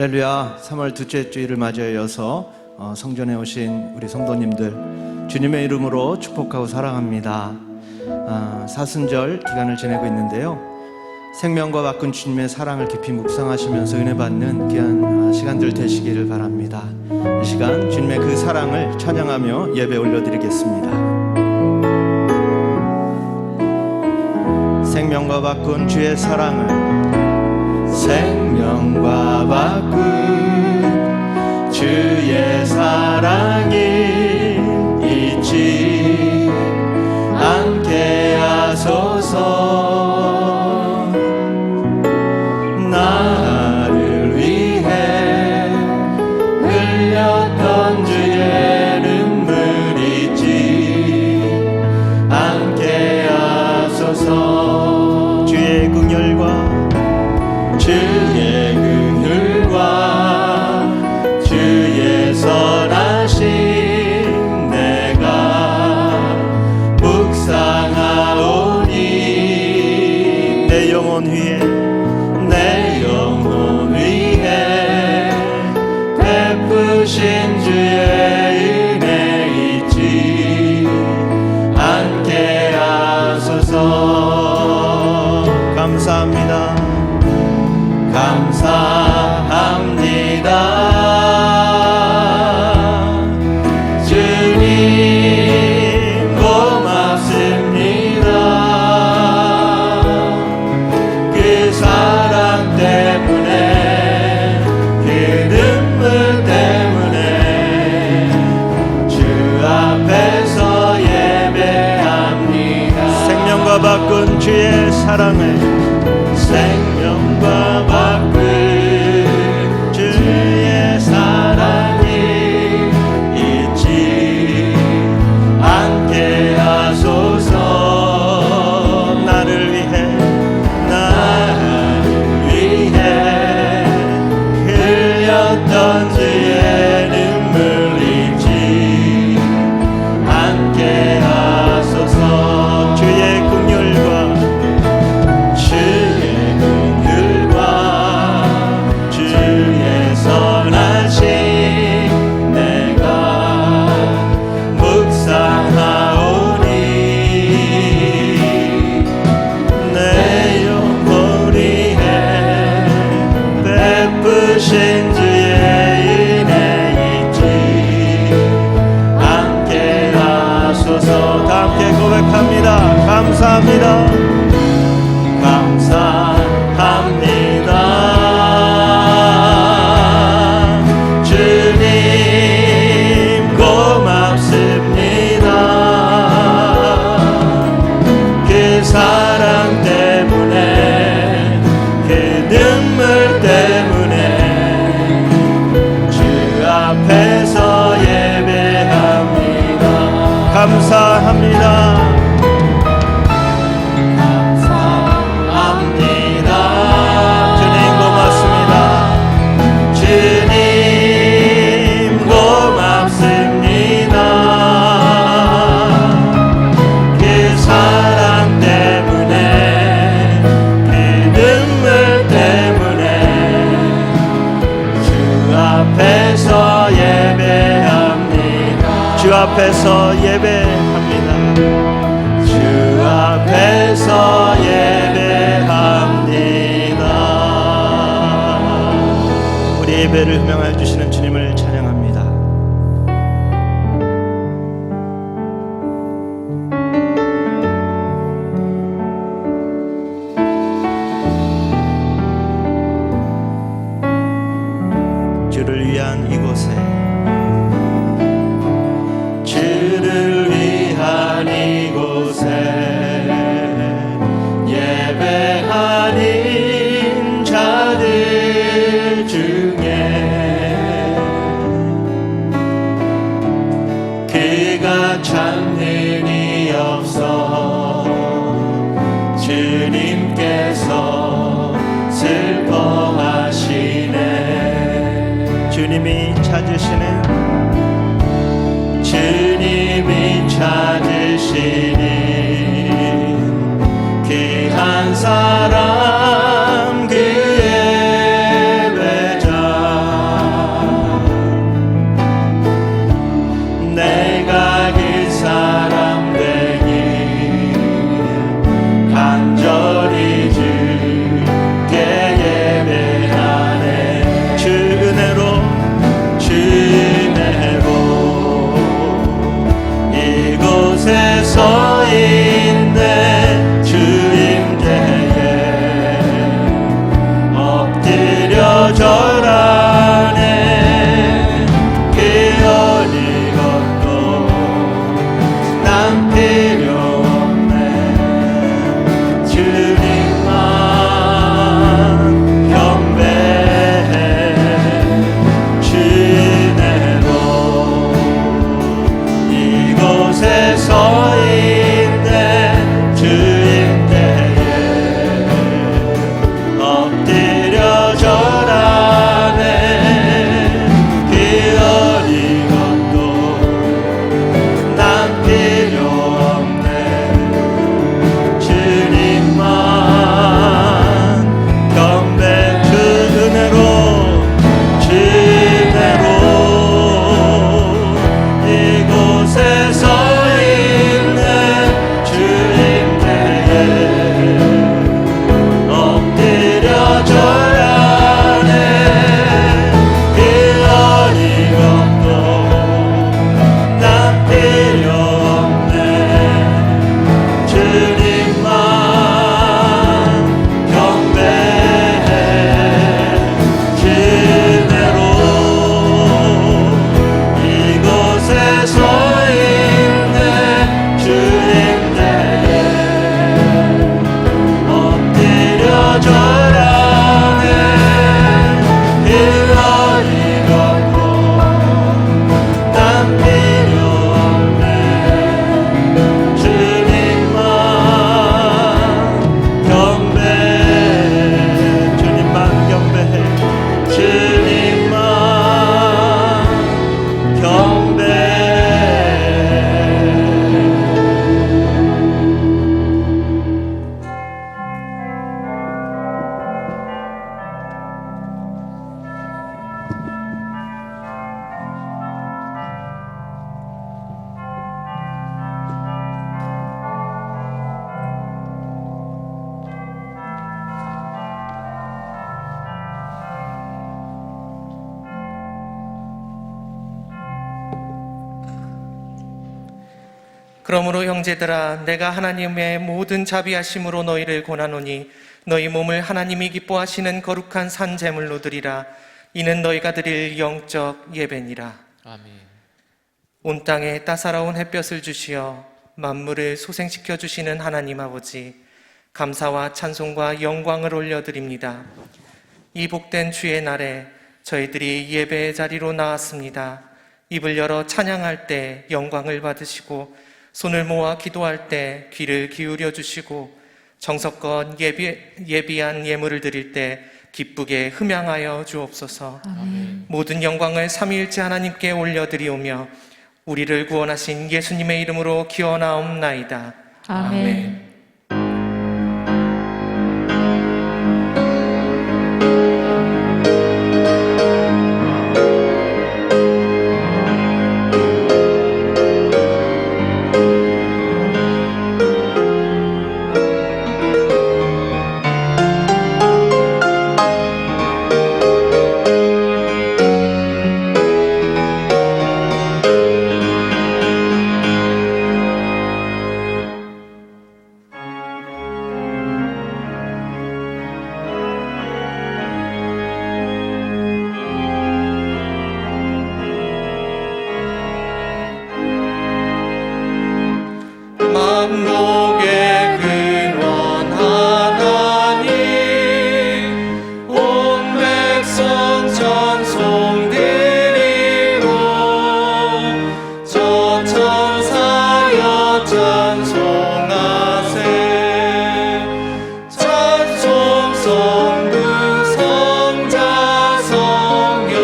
할렐루야. 3월 둘째 주일을 맞이하여서 성전에 오신 우리 성도님들 주님의 이름으로 축복하고 사랑합니다. 사순절 기간을 지내고 있는데요, 생명과 바꾼 주님의 사랑을 깊이 묵상하시면서 은혜 받는 귀한 시간들 되시기를 바랍니다. 이 시간 주님의 그 사랑을 찬양하며 예배 올려드리겠습니다. 생명과 바꾼 주의 사랑을, 생명과 바꾼 주의 사랑이 잊지 않게 하소서. 나를 위해 흘렸던 주의 눈물 잊지 않게 하소서. 주의 긍휼과 주의 긍휼과 주의 선하심 내가 묵상하오니, 내 영혼 위에 베푸신 주의 은혜 잊지 않게 하소서. 감사합니다. 감사합니다. 주님 고맙습니다. 그 사랑 때문에, 그 눈물 때문에 주 앞에서 예배합니다. 생명과 바꾼 주의 사랑을, 생명과 바꾼 주의 사랑이 잊지 않게 하소서. 나를 위해 흘렸던 주의 눈물 잊지 않게 하소서. 주의 긍휼과 주의 선하심 내가 묵상하오니, 내 영혼 위에 베푸신 주의 은혜 잊지 않게 하소서. 다 함께 고백합니다. 감사합니다. 감사합니다. 주님 고맙습니다. 그 사랑 때문에, 그 눈물 때문에 주 앞에서 예배합니다. 감사합니다. 주 앞에서 예배합니다. 주 앞에서 예배합니다. 우리 예배를 흠양하여 주시는 주님을 찬양합니다. 주를 위한 이곳에, 주를 위한 이곳에 예배하는 자들 중에 그가 찾는 이 없어 주님께서 슬퍼하시네. 주님이 찾으시는, 주님이 찾으시는 그 한 사람, 그 예배자 그러므로 형제들아, 내가 하나님의 모든 자비하심으로 너희를 권하노니 너희 몸을 하나님이 기뻐하시는 거룩한 산 제물로 드리라. 이는 너희가 드릴 영적 예배니라. 아멘. 온 땅에 따사로운 햇볕을 주시어 만물을 소생시켜 주시는 하나님 아버지, 감사와 찬송과 영광을 올려드립니다. 이 복된 주의 날에 저희들이 예배의 자리로 나왔습니다. 입을 열어 찬양할 때 영광을 받으시고, 손을 모아 기도할 때 귀를 기울여 주시고, 정성껏 예비한 예물을 드릴 때 기쁘게 흠양하여 주옵소서. 아멘. 모든 영광을 삼위일체 하나님께 올려드리오며 우리를 구원하신 예수님의 이름으로 기원하옵나이다. 아멘. 만복의 근원 하나님, 온 백성 찬송 드리고, 저 천사여 찬송하세. 찬송 성부 성자 성령.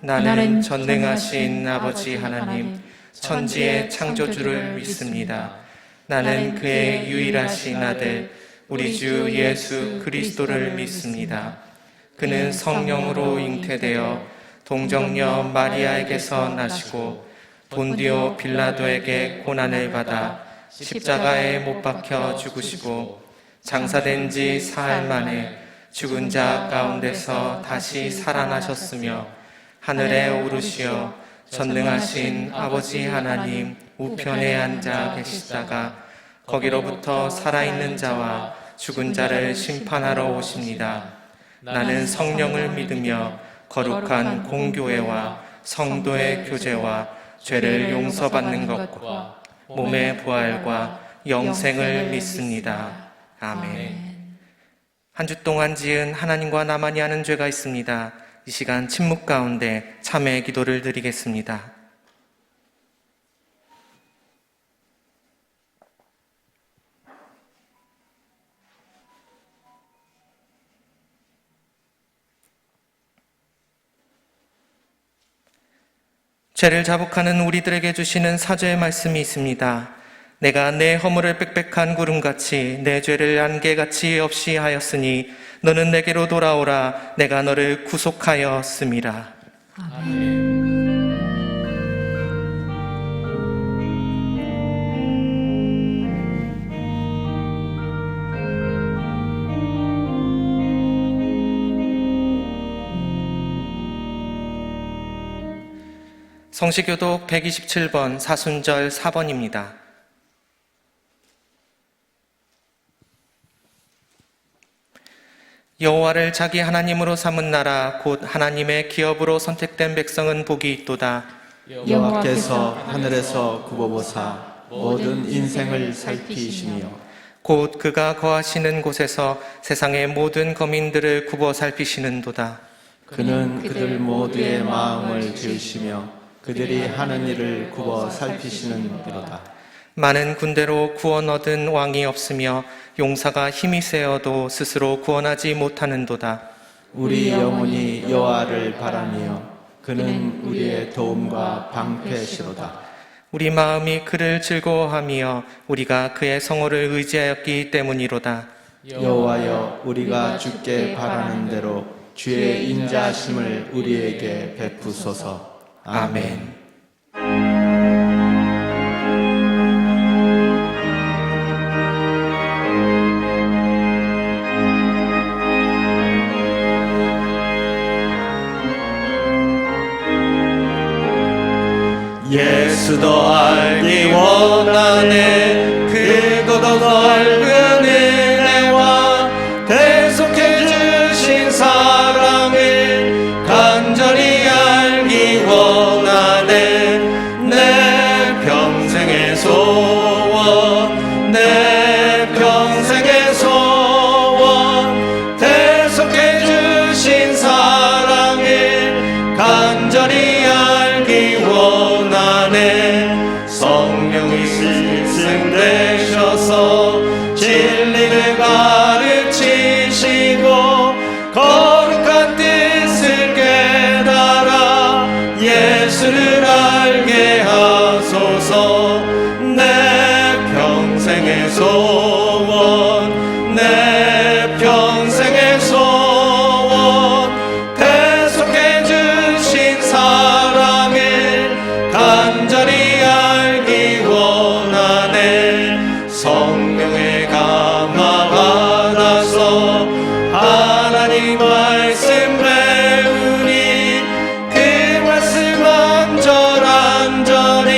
나는 전능하신 아버지 하나님, 천지의 창조주를 믿습니다. 나는 그의 유일하신 아들, 우리 주 예수 그리스도를 믿습니다. 그는 성령으로 잉태되어 동정녀 마리아에게서 나시고 본디오 빌라도에게 고난을 받아 십자가에 못 박혀 죽으시고, 장사된 지 사흘 만에 죽은 자 가운데서 다시 살아나셨으며, 하늘에 오르시어 전능하신 아버지 하나님 우편에 앉아 계시다가 거기로부터 살아있는 자와 죽은 자를 심판하러 오십니다. 나는 성령을 믿으며 거룩한 공교회와 성도의 교제와 죄를 용서받는 것과 몸의 부활과 영생을 믿습니다. 아멘. 한 주 동안 지은 하나님과 나만이 아는 죄가 있습니다. 이 시간 침묵 가운데 참회의 기도를 드리겠습니다. 죄를 자복하는 우리들에게 주시는 사죄의 말씀이 있습니다. 내가 내 허물을 빽빽한 구름같이 내 죄를 안개같이 없이 하였으니 너는 내게로 돌아오라. 내가 너를 구속하였음이라. 아멘. 성시교독 127번 사순절 4번입니다. 여호와를 자기 하나님으로 삼은 나라 곧 하나님의 기업으로 선택된 백성은 복이 있도다. 여호와께서 하늘에서 굽어보사 모든 인생을 살피시며 곧 그가 거하시는 곳에서 세상의 모든 거민들을 굽어 살피시는도다. 그는 그들 모두의 마음을 지으시며 그들이 하는 일을 굽어 살피시는 이로다. 많은 군대로 구원 얻은 왕이 없으며 용사가 힘이 세어도 스스로 구원하지 못하는도다. 우리 영혼이 여호와를 바라며 그는 우리의 도움과 방패시로다. 우리 마음이 그를 즐거워하며 우리가 그의 성호를 의지하였기 때문이로다. 여호와여, 우리가 주께 바라는 대로 주의 인자하심을 우리에게 베푸소서. 아멘. 예수도 알기 원하네. 크고 더 넓은 은혜와 대속해 주신 사랑을 간절히 알기 원하네. 내 평생의 소원, 내 평생의 소원, 대속해 주신 사랑을 간절히 알기 원하네. 성령이 스승되셔서 진리를 가르치시고 거룩한 뜻을 깨달아 예수를 알게 하소서. 내 평생의 소원, 내 평생의 소원, 대속해 주신 사랑을 간절히 알기 원하네. 성령의 감화 받아서 하나님 말씀 배우니 그 말씀 안절안절히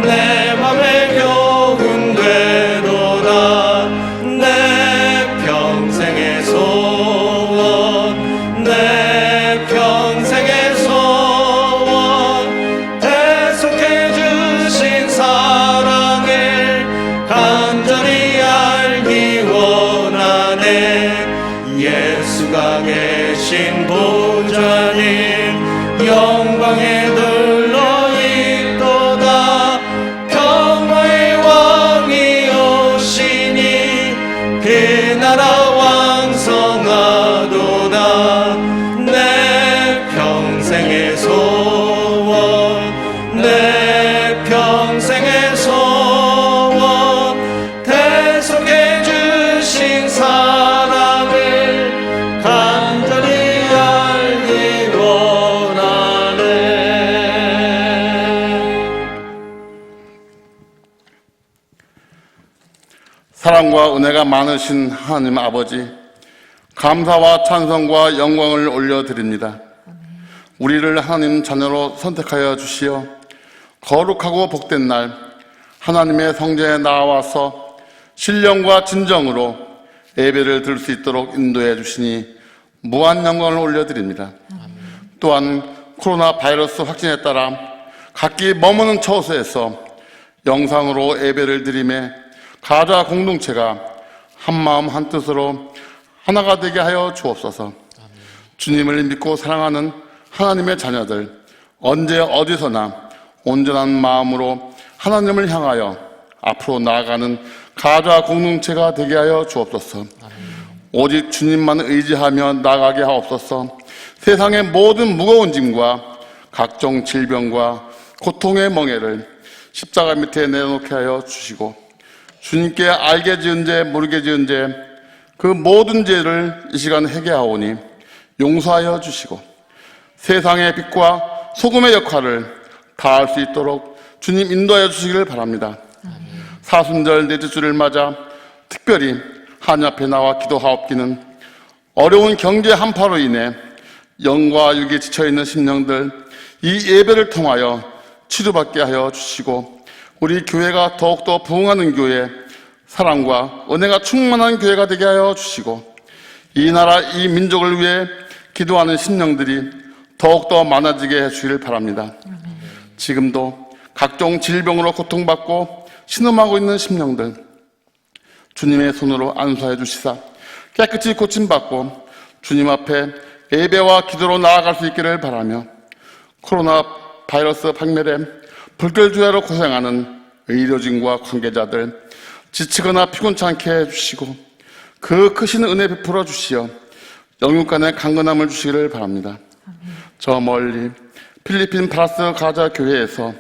내 맘에 교훈 되도다. 내 평생의 소원, 내 평생의 소원, 대속해 주신 사랑을 간절히 알기 원하네. 예수가 계신 보좌님 영광에 둘러 있도다. 평화의 왕이 오시니 그 나라 왕성하도다. 내 평생의 소원, 내 평생의 소원, 대속해 주신 사랑을 간절히 알기 원하네. 사랑과 은혜가 많으신 하나님 아버지, 감사와 찬송과 영광을 올려드립니다. 우리를 하나님 자녀로 선택하여 주시어 거룩하고 복된 날 하나님의 성전에 나와서 신령과 진정으로 예배를 드릴 수 있도록 인도해 주시니 무한 영광을 올려드립니다. 또한 코로나 바이러스 확진에 따라 각기 머무는 처소에서 영상으로 예배를 드림에 가자 공동체가 한마음 한뜻으로 하나가 되게 하여 주옵소서. 주님을 믿고 사랑하는 하나님의 자녀들, 언제 어디서나 온전한 마음으로 하나님을 향하여 앞으로 나아가는 가자 공동체가 되게 하여 주옵소서. 오직 주님만 의지하며 나아가게 하옵소서. 세상의 모든 무거운 짐과 각종 질병과 고통의 멍에를 십자가 밑에 내놓게 하여 주시고, 주님께 알게 지은 죄 모르게 지은 죄 그 모든 죄를 이 시간 회개하오니 용서하여 주시고 세상의 빛과 소금의 역할을 다할 수 있도록 주님 인도하여 주시기를 바랍니다. 사순절 넷째 주를 맞아 특별히 하나님 앞에 나와 기도하옵기는 어려운 경제 한파로 인해 영과 육에 지쳐있는 심령들 이 예배를 통하여 치료받게 하여 주시고, 우리 교회가 더욱더 부흥하는 교회, 사랑과 은혜가 충만한 교회가 되게 하여 주시고, 이 나라 이 민족을 위해 기도하는 심령들이 더욱더 많아지게 해주시길 바랍니다. 지금도 각종 질병으로 고통받고 신음하고 있는 심령들 주님의 손으로 안수해 주시사 깨끗이 고침받고 주님 앞에 예배와 기도로 나아갈 수 있기를 바라며, 코로나 바이러스 박멸에 불결주야로 고생하는 의료진과 관계자들 지치거나 피곤치 않게 해주시고 그 크신 은혜 베풀어 주시어 영육간의 강건함을 주시기를 바랍니다. 저 멀리 필리핀 파라스 가자 교회에서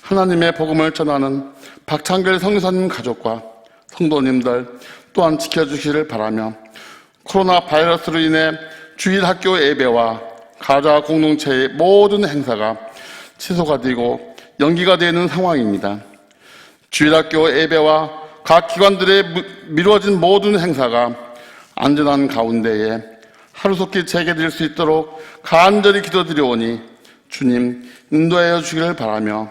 하나님의 복음을 전하는 박창길 성교사님 가족과 성도님들 또한 지켜주시기를 바라며, 코로나 바이러스로 인해 주일 학교 예배와 가자 공동체의 모든 행사가 취소가 되고 연기가 되는 상황입니다. 주일학교 예배와 각 기관들의 미루어진 모든 행사가 안전한 가운데에 하루속히 재개될 수 있도록 간절히 기도드려오니 주님 인도하여 주기를 바라며,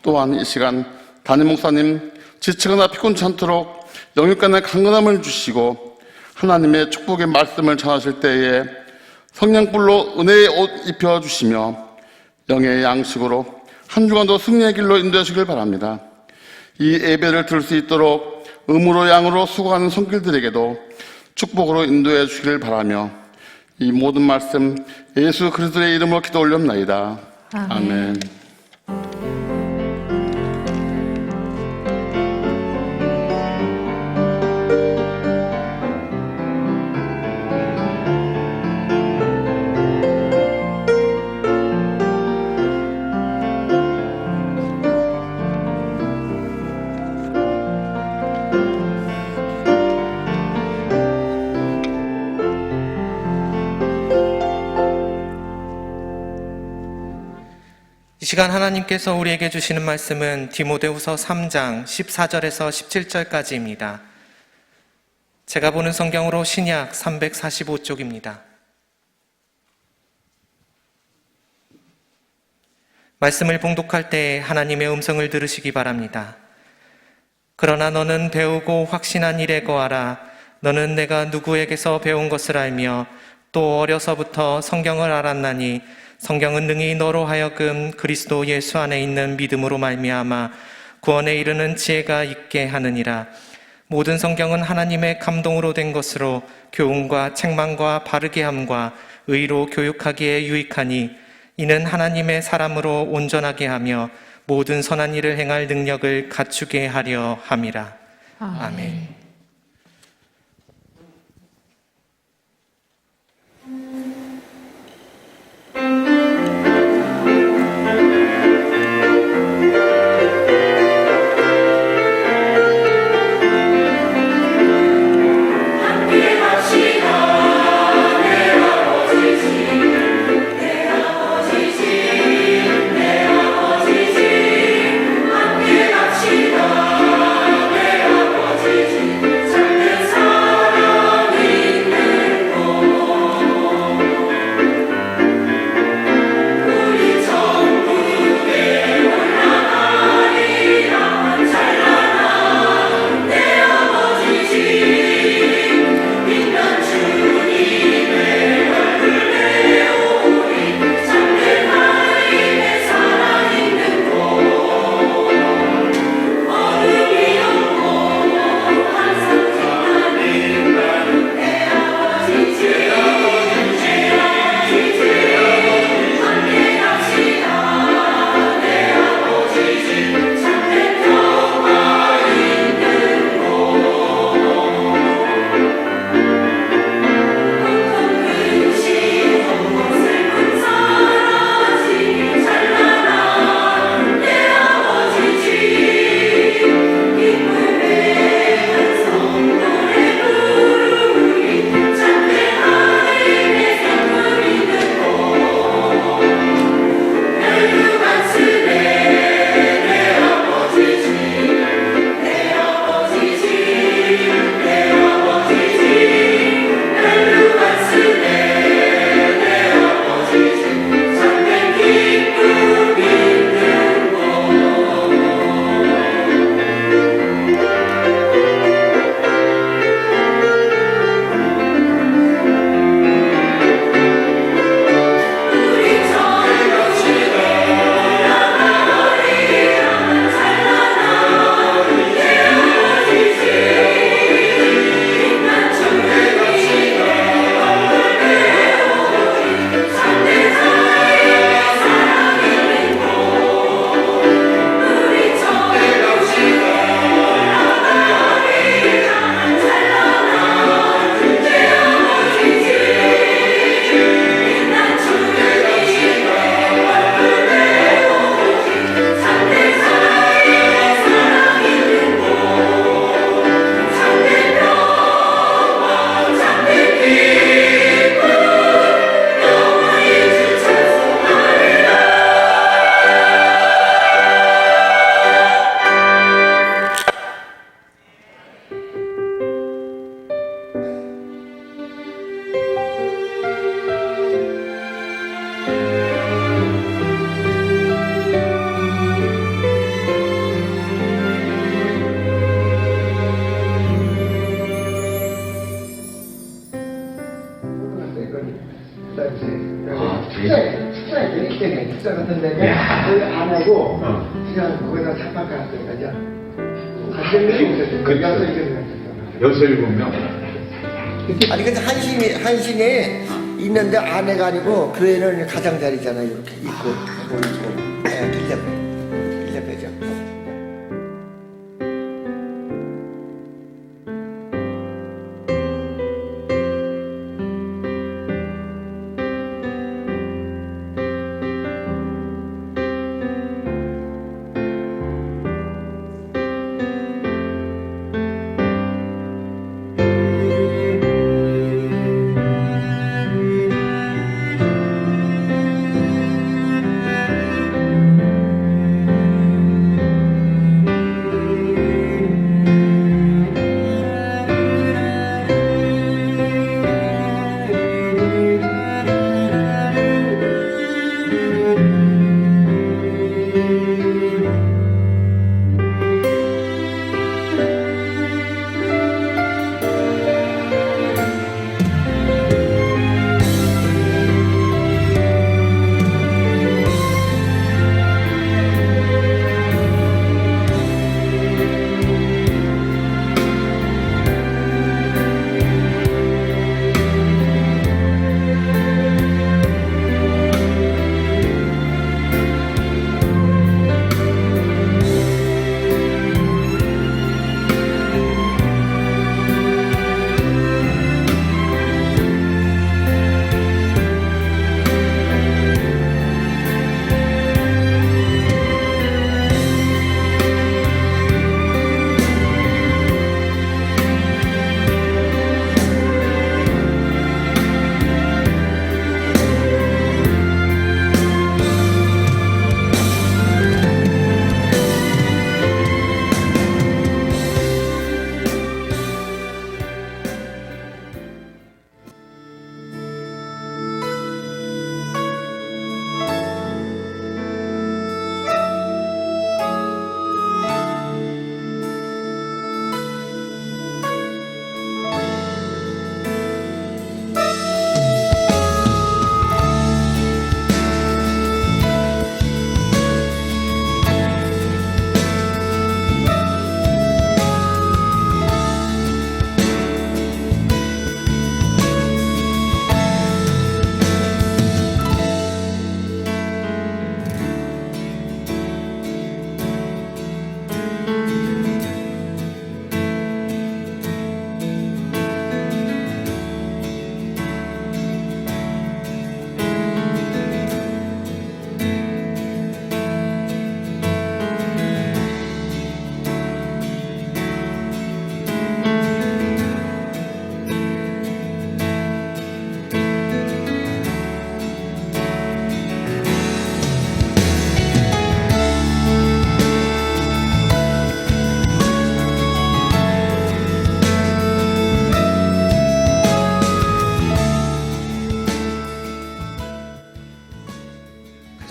또한 이 시간 담임 목사님 지치거나 피곤치 않도록 영육간의 강건함을 주시고 하나님의 축복의 말씀을 전하실 때에 성령불로 은혜의 옷 입혀주시며 영의 양식으로 한 주간도 승리의 길로 인도하시길 바랍니다. 이 예배를 들을 수 있도록 음으로 양으로 수고하는 손길들에게도 축복으로 인도해 주시길 바라며 이 모든 말씀 예수 그리스도의 이름으로 기도 올렸나이다. 아멘. 이 시간 하나님께서 우리에게 주시는 말씀은 디모데후서 3장 14절에서 17절까지입니다. 제가 보는 성경으로 신약 345쪽입니다. 말씀을 봉독할 때 하나님의 음성을 들으시기 바랍니다. 그러나 너는 배우고 확신한 일에 거하라. 너는 내가 누구에게서 배운 것을 알며 또 어려서부터 성경을 알았나니 성경은 능히 너로 하여금 그리스도 예수 안에 있는 믿음으로 말미암아 구원에 이르는 지혜가 있게 하느니라. 모든 성경은 하나님의 감동으로 된 것으로 교훈과 책망과 바르게 함과 의로 교육하기에 유익하니 이는 하나님의 사람으로 온전하게 하며 모든 선한 일을 행할 능력을 갖추게 하려 함이라. 아멘. 함께 갑시다 내 아버지 집 같은데 거기 안 하고 그냥 거기다 착박 갔어요. 안 되는 거 여섯 여섯 일곱 명. 아니 근데 한신에 있는데 아내가 아니고 교회는 가장자리잖아요. 이렇게 있고 보이고 빌려배죠.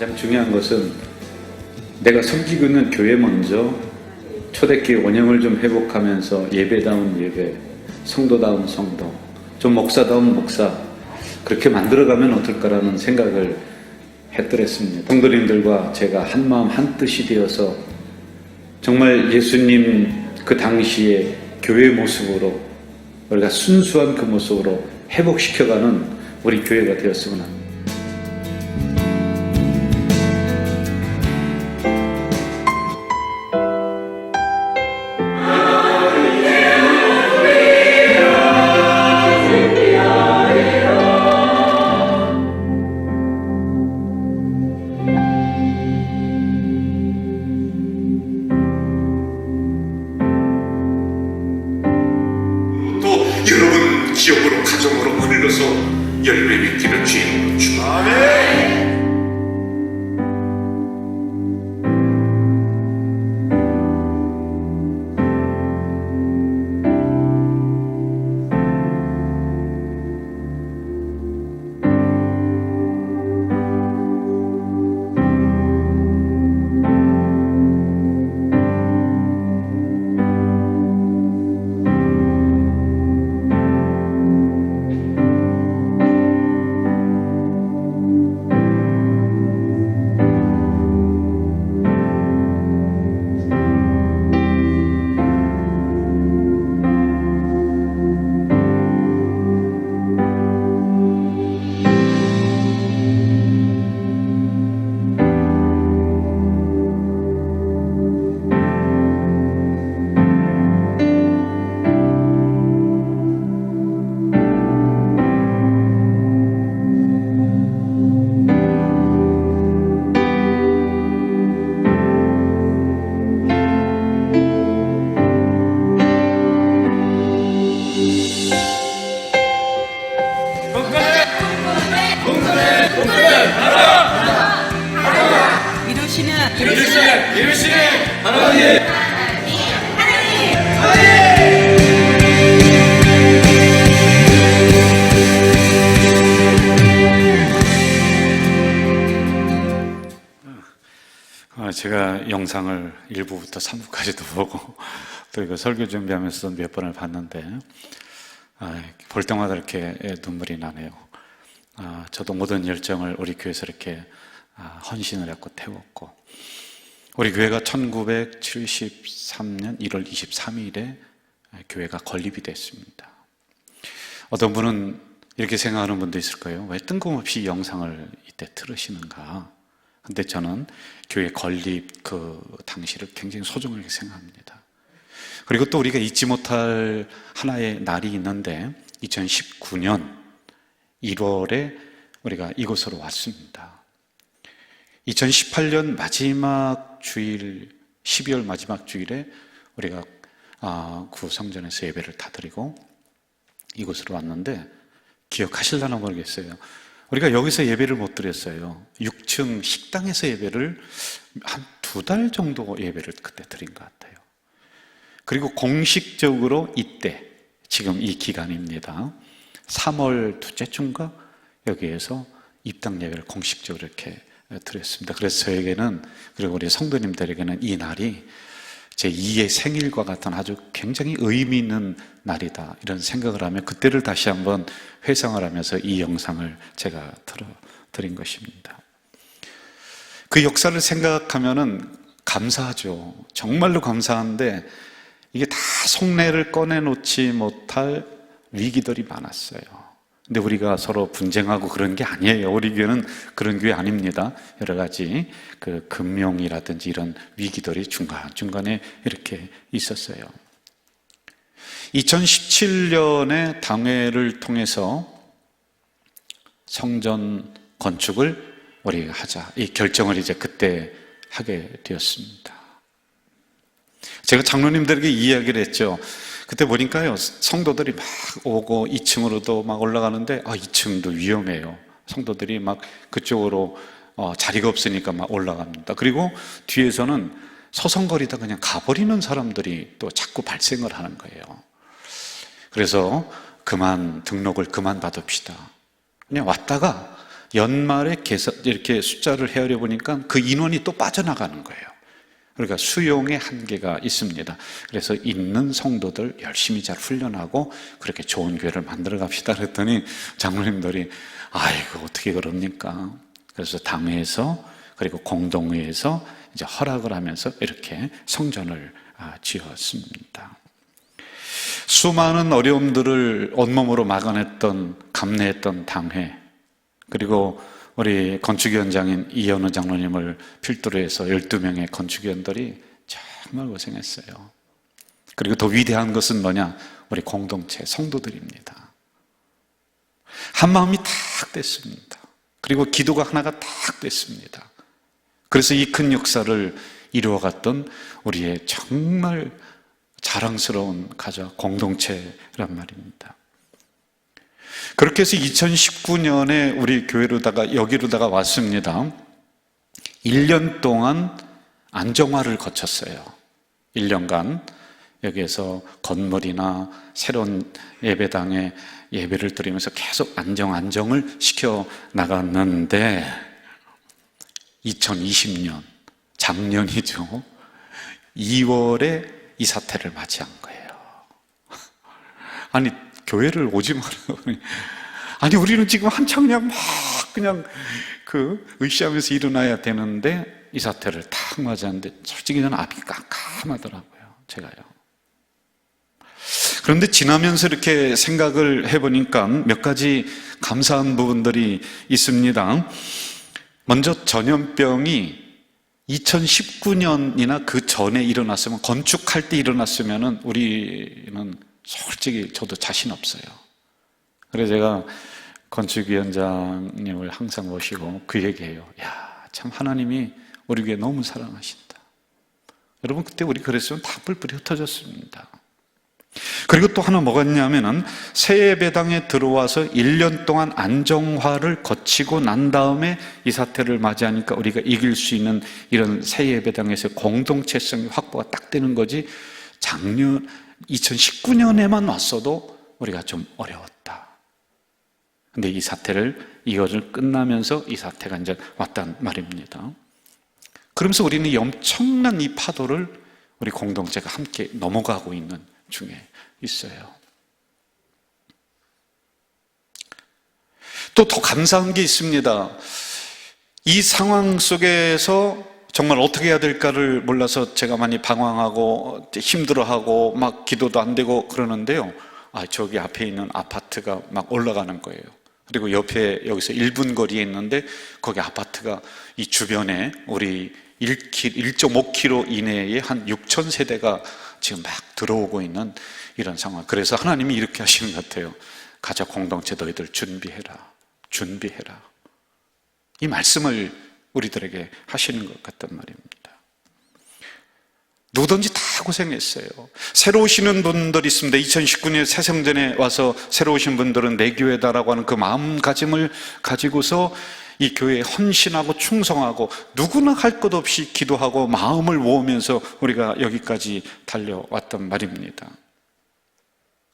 가장 중요한 것은 내가 섬기고 있는 교회 먼저 초대교회 원형을 좀 회복하면서 예배다운 예배, 성도다운 성도, 좀 목사다운 목사 그렇게 만들어가면 어떨까라는 생각을 했더랬습니다. 성도님들과 제가 한마음 한뜻이 되어서 정말 예수님 그 당시에 교회 모습으로 우리가 순수한 그 모습으로 회복시켜가는 우리 교회가 되었으면 합니다. 여러분 지역으로 가정으로 흘러서 열매 맺기를 주님으로 축원합니다. 제가 영상을 1부부터 3부까지도 보고 또 이거 설교 준비하면서 몇 번을 봤는데 볼 때마다 이렇게 눈물이 나네요. 저도 모든 열정을 우리 교회에서 이렇게 헌신을 했고 태웠고, 우리 교회가 1973년 1월 23일에 교회가 건립이 됐습니다. 어떤 분은 이렇게 생각하는 분도 있을 거예요. 왜 뜬금없이 영상을 이때 틀으시는가? 근데 저는 교회 건립 그 당시를 굉장히 소중하게 생각합니다. 그리고 또 우리가 잊지 못할 하나의 날이 있는데 2019년 1월에 우리가 이곳으로 왔습니다. 2018년 마지막 주일, 12월 마지막 주일에 우리가 구성전에서 예배를 다 드리고 이곳으로 왔는데, 기억하실려나 모르겠어요. 우리가 여기서 예배를 못 드렸어요. 6층 식당에서 예배를 한 2달 정도 예배를 그때 드린 것 같아요. 그리고 공식적으로 이때, 지금 이 기간입니다. 3월 둘째 주인가 여기에서 입당 예배를 공식적으로 이렇게 드렸습니다. 그래서 저에게는, 그리고 우리 성도님들에게는 이 날이 제 2의 생일과 같은 아주 굉장히 의미 있는 날이다, 이런 생각을 하며 그때를 다시 한번 회상을 하면서 이 영상을 제가 드린 것입니다. 그 역사를 생각하면은 감사하죠. 정말로 감사한데 이게 다 속내를 꺼내놓지 못할 위기들이 많았어요. 근데 우리가 서로 분쟁하고 그런 게 아니에요. 우리 교회는 그런 교회 아닙니다. 여러 가지 그 금융이라든지 이런 위기들이 중간중간에 이렇게 있었어요. 2017년에 당회를 통해서 성전 건축을 우리가 하자, 이 결정을 이제 그때 하게 되었습니다. 제가 장로님들에게 이야기를 했죠. 그때 보니까요, 성도들이 막 오고 2층으로도 막 올라가는데 2층도 위험해요. 성도들이 막 그쪽으로 자리가 없으니까 막 올라갑니다. 그리고 뒤에서는 서성거리다 그냥 가버리는 사람들이 또 자꾸 발생을 하는 거예요. 그래서 등록을 그만 받읍시다. 그냥 왔다가 연말에 이렇게 숫자를 헤아려 보니까 그 인원이 또 빠져나가는 거예요. 그러니까 수용의 한계가 있습니다. 그래서 있는 성도들 열심히 잘 훈련하고 그렇게 좋은 교회를 만들어 갑시다 그랬더니 장로님들이 아이고 어떻게 그럽니까? 그래서 당회에서 그리고 공동회에서 이제 허락을 하면서 이렇게 성전을 지었습니다. 수많은 어려움들을 온몸으로 막아냈던, 감내했던 당회, 그리고 우리 건축위원장인 이현우 장로님을 필두로 해서 12명의 건축위원들이 정말 고생했어요. 그리고 더 위대한 것은 뭐냐? 우리 공동체 성도들입니다. 한마음이 탁 됐습니다. 그리고 기도가 하나가 탁 됐습니다. 그래서 이 큰 역사를 이루어갔던 우리의 정말 자랑스러운 가족 공동체란 말입니다. 그렇게 해서 2019년에 우리 교회로다가 여기로다가 왔습니다. 1년 동안 안정화를 거쳤어요. 1년간 여기에서 건물이나 새로운 예배당에 예배를 드리면서 계속 안정을 시켜 나갔는데 2020년 작년이죠. 2월에 이 사태를 맞이한 거예요. 아니 교회를 오지 말라고. 아니 우리는 지금 한창 그냥 으쌰하면서 일어나야 되는데 이 사태를 탁 맞았는데 솔직히 저는 앞이 깜깜하더라고요. 제가요. 그런데 지나면서 이렇게 생각을 해보니까 몇 가지 감사한 부분들이 있습니다. 먼저 전염병이 2019년이나 그 전에 일어났으면, 건축할 때 일어났으면 우리는 솔직히 저도 자신 없어요. 그래서 제가 건축위원장님을 항상 모시고 그 얘기해요. 야, 참 하나님이 우리 교회 너무 사랑하신다. 여러분 그때 우리 그랬으면 다 뿔뿔이 흩어졌습니다. 그리고 또 하나 뭐가 있냐면은 새 예배당에 들어와서 1년 동안 안정화를 거치고 난 다음에 이 사태를 맞이하니까 우리가 이길 수 있는 이런 새 예배당에서 공동체성이 확보가 딱 되는 거지, 작년 2019년에만 왔어도 우리가 좀 어려웠다. 근데 이 사태를, 이것을 끝나면서 이 사태가 이제 왔단 말입니다. 그러면서 우리는 이 엄청난 이 파도를 우리 공동체가 함께 넘어가고 있는 중에 있어요. 또 더 감사한 게 있습니다. 이 상황 속에서 정말 어떻게 해야 될까를 몰라서 제가 많이 방황하고 힘들어하고 막 기도도 안 되고 그러는데요. 저기 앞에 있는 아파트가 막 올라가는 거예요. 그리고 옆에 여기서 1분 거리에 있는데 거기 아파트가 이 주변에 우리 1.5km 이내에 한 6천 세대가 지금 막 들어오고 있는 이런 상황. 그래서 하나님이 이렇게 하시는 것 같아요. 가자, 공동체 너희들 준비해라. 이 말씀을 우리들에게 하시는 것 같단 말입니다. 누구든지 다 고생했어요. 새로 오시는 분들이 있습니다. 2019년 새성전에 와서 새로 오신 분들은 내 교회다라고 하는 그 마음가짐을 가지고서 이 교회에 헌신하고 충성하고 누구나 할 것 없이 기도하고 마음을 모으면서 우리가 여기까지 달려왔단 말입니다.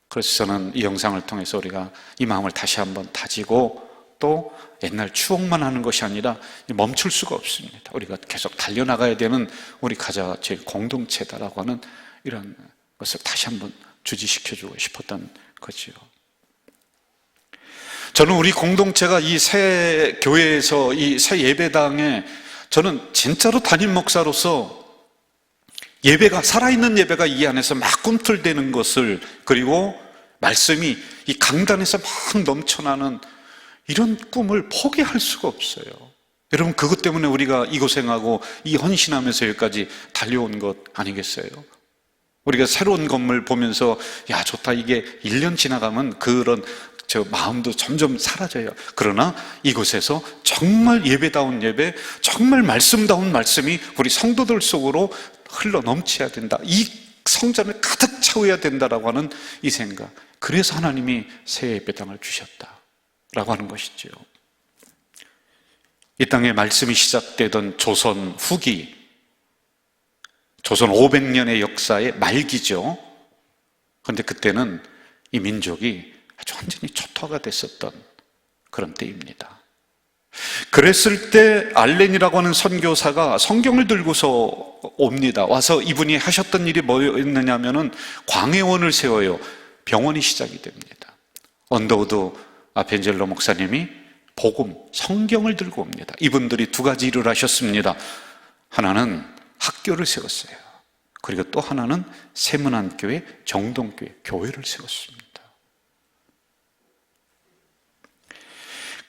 그래서 저는 이 영상을 통해서 우리가 이 마음을 다시 한번 다지고 또 옛날 추억만 하는 것이 아니라 멈출 수가 없습니다. 우리가 계속 달려나가야 되는 우리 가자 제 공동체다라고 하는 이런 것을 다시 한번 주지시켜주고 싶었던 거지요. 저는 우리 공동체가 이 새 교회에서 이 새 예배당에 저는 진짜로 담임 목사로서 예배가, 살아있는 예배가 이 안에서 막 꿈틀대는 것을, 그리고 말씀이 이 강단에서 막 넘쳐나는 이런 꿈을 포기할 수가 없어요. 여러분, 그것 때문에 우리가 이 고생하고 이 헌신하면서 여기까지 달려온 것 아니겠어요? 우리가 새로운 건물 보면서 야 좋다, 이게 1년 지나가면 그런 마음도 점점 사라져요. 그러나 이곳에서 정말 예배다운 예배, 정말 말씀다운 말씀이 우리 성도들 속으로 흘러 넘쳐야 된다. 이 성전을 가득 채워야 된다라고 하는 이 생각. 그래서 하나님이 새 예배당을 주셨다라고 하는 것이죠. 이 땅에 말씀이 시작되던 조선 후기, 조선 500년의 역사의 말기죠. 그런데 그때는 이 민족이 아주 완전히 초토화가 됐었던 그런 때입니다. 그랬을 때 알렌이라고 하는 선교사가 성경을 들고서 옵니다. 와서 이분이 하셨던 일이 뭐였느냐면은 광해원을 세워요. 병원이 시작이 됩니다. 언더우드 아펜젤로 목사님이 복음, 성경을 들고 옵니다. 이분들이 두 가지 일을 하셨습니다. 하나는 학교를 세웠어요. 그리고 또 하나는 세문안교회, 정동교회, 교회를 세웠습니다.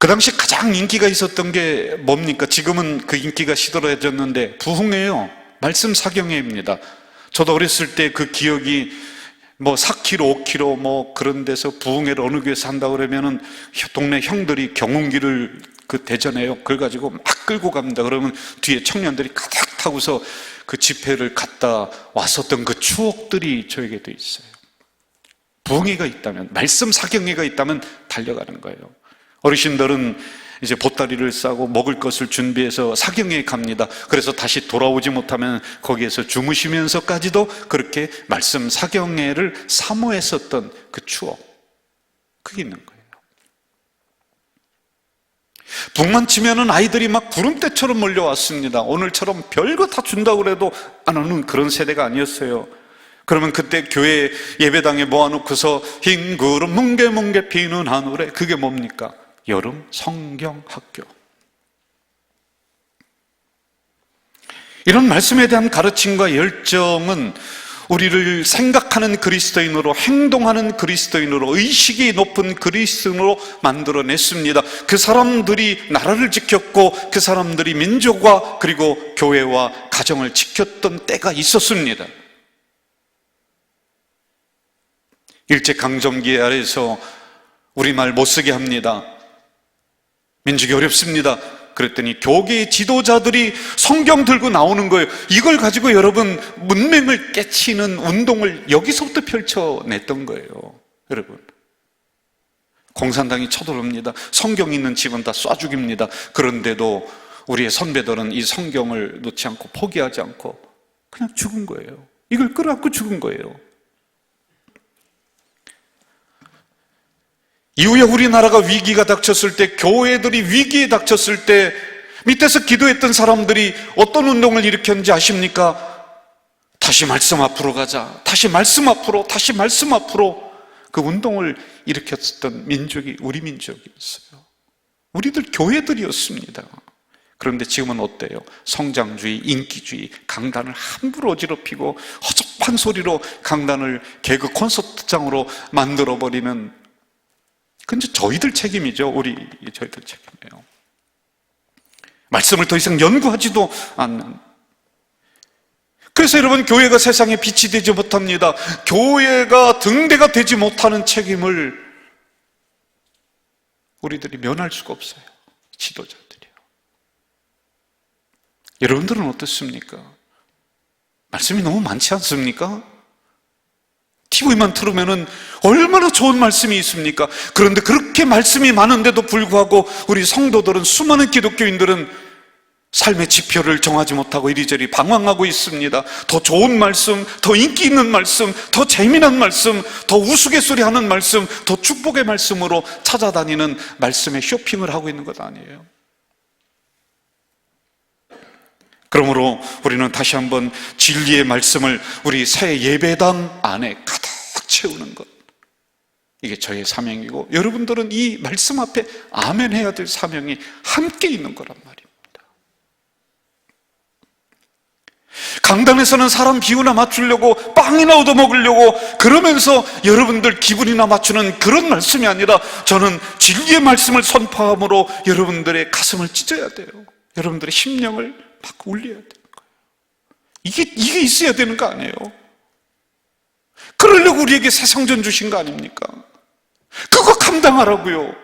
그 당시 가장 인기가 있었던 게 뭡니까? 지금은 그 인기가 시들어졌는데 부흥회요. 말씀 사경회입니다. 저도 어렸을 때 그 기억이 4km, 5km 그런 데서 부흥회를 어느 교회에서 한다고 그러면은 동네 형들이 경운기를 대전에요. 그걸 가지고 막 끌고 갑니다. 그러면 뒤에 청년들이 가득 타고서 그 집회를 갔다 왔었던 그 추억들이 저에게도 있어요. 부흥회가 있다면, 말씀 사경회가 있다면 달려가는 거예요. 어르신들은 이제 보따리를 싸고 먹을 것을 준비해서 사경회에 갑니다. 그래서 다시 돌아오지 못하면 거기에서 주무시면서까지도 그렇게 말씀 사경회를 사모했었던 그 추억, 그게 있는 거예요. 북만 치면은 아이들이 막 구름대처럼 몰려왔습니다. 오늘처럼 별거 다 준다고 그래도 안 오는 그런 세대가 아니었어요. 그러면 그때 교회 예배당에 모아놓고서 흰 구름 뭉게뭉게 피는 하늘에, 그게 뭡니까? 여름 성경 학교. 이런 말씀에 대한 가르침과 열정은 우리를 생각하는 그리스도인으로, 행동하는 그리스도인으로, 의식이 높은 그리스도인으로 만들어냈습니다. 그 사람들이 나라를 지켰고 그 사람들이 민족과 그리고 교회와 가정을 지켰던 때가 있었습니다. 일제강점기 아래에서 우리말 못 쓰게 합니다. 민족이 어렵습니다. 그랬더니 교계의 지도자들이 성경 들고 나오는 거예요. 이걸 가지고 여러분 문맹을 깨치는 운동을 여기서부터 펼쳐냈던 거예요. 여러분, 공산당이 쳐들어옵니다. 성경 있는 집은 다 쏴 죽입니다. 그런데도 우리의 선배들은 이 성경을 놓지 않고 포기하지 않고 그냥 죽은 거예요. 이걸 끌어안고 죽은 거예요. 이후에 우리나라가 위기가 닥쳤을 때, 교회들이 위기에 닥쳤을 때 밑에서 기도했던 사람들이 어떤 운동을 일으켰는지 아십니까? 다시 말씀 앞으로 가자, 다시 말씀 앞으로, 다시 말씀 앞으로. 그 운동을 일으켰던 민족이 우리 민족이었어요. 우리들 교회들이었습니다. 그런데 지금은 어때요? 성장주의, 인기주의, 강단을 함부로 어지럽히고 허접한 소리로 강단을 개그 콘서트장으로 만들어버리는, 그건 저희들 책임이죠. 저희들 책임이에요. 말씀을 더 이상 연구하지도 않는. 그래서 여러분, 교회가 세상에 빛이 되지 못합니다. 교회가 등대가 되지 못하는 책임을 우리들이 면할 수가 없어요. 지도자들이요. 여러분들은 어떻습니까? 말씀이 너무 많지 않습니까? TV만 틀으면은 얼마나 좋은 말씀이 있습니까? 그런데 그렇게 말씀이 많은데도 불구하고 우리 성도들은, 수많은 기독교인들은 삶의 지표를 정하지 못하고 이리저리 방황하고 있습니다. 더 좋은 말씀, 더 인기 있는 말씀, 더 재미난 말씀, 더 우스갯소리하는 말씀, 더 축복의 말씀으로 찾아다니는 말씀에 쇼핑을 하고 있는 것 아니에요? 그러므로 우리는 다시 한번 진리의 말씀을 우리 새 예배당 안에 가득 채우는 것, 이게 저의 사명이고, 여러분들은 이 말씀 앞에 아멘 해야 될 사명이 함께 있는 거란 말입니다. 강단에서는 사람 비유나 맞추려고, 빵이나 얻어먹으려고 그러면서 여러분들 기분이나 맞추는 그런 말씀이 아니라, 저는 진리의 말씀을 선포함으로 여러분들의 가슴을 찢어야 돼요. 여러분들의 심령을 막 울려야 되는 거예요. 이게 있어야 되는 거 아니에요? 그러려고 우리에게 새 성전 주신 거 아닙니까? 그거 감당하라고요.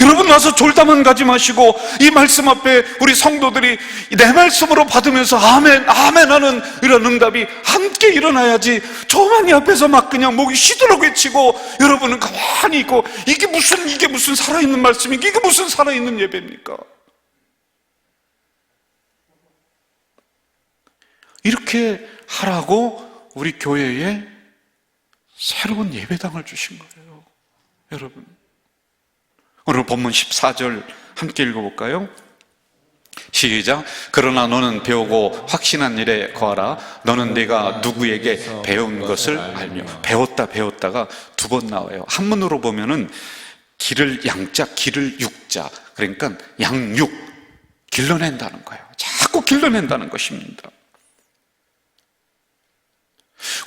여러분, 와서 졸다만 가지 마시고 이 말씀 앞에 우리 성도들이 내 말씀으로 받으면서 아멘, 아멘 하는 이런 응답이 함께 일어나야지, 저만이 앞에서 막 그냥 목이 쉬도록 외치고 여러분은 가만히 있고, 이게 무슨 살아있는 말씀입니까? 이게 무슨 살아있는 예배입니까? 이렇게 하라고 우리 교회에 새로운 예배당을 주신 거예요. 여러분, 오늘 본문 14절 함께 읽어볼까요? 시작. 그러나 너는 배우고 확신한 일에 거하라. 너는 내가 누구에게 배운 것을 알며. 배웠다가 두 번 나와요. 한문으로 보면은 기를 양자, 기를 육자, 그러니까 양육, 길러낸다는 거예요. 자꾸 길러낸다는 것입니다.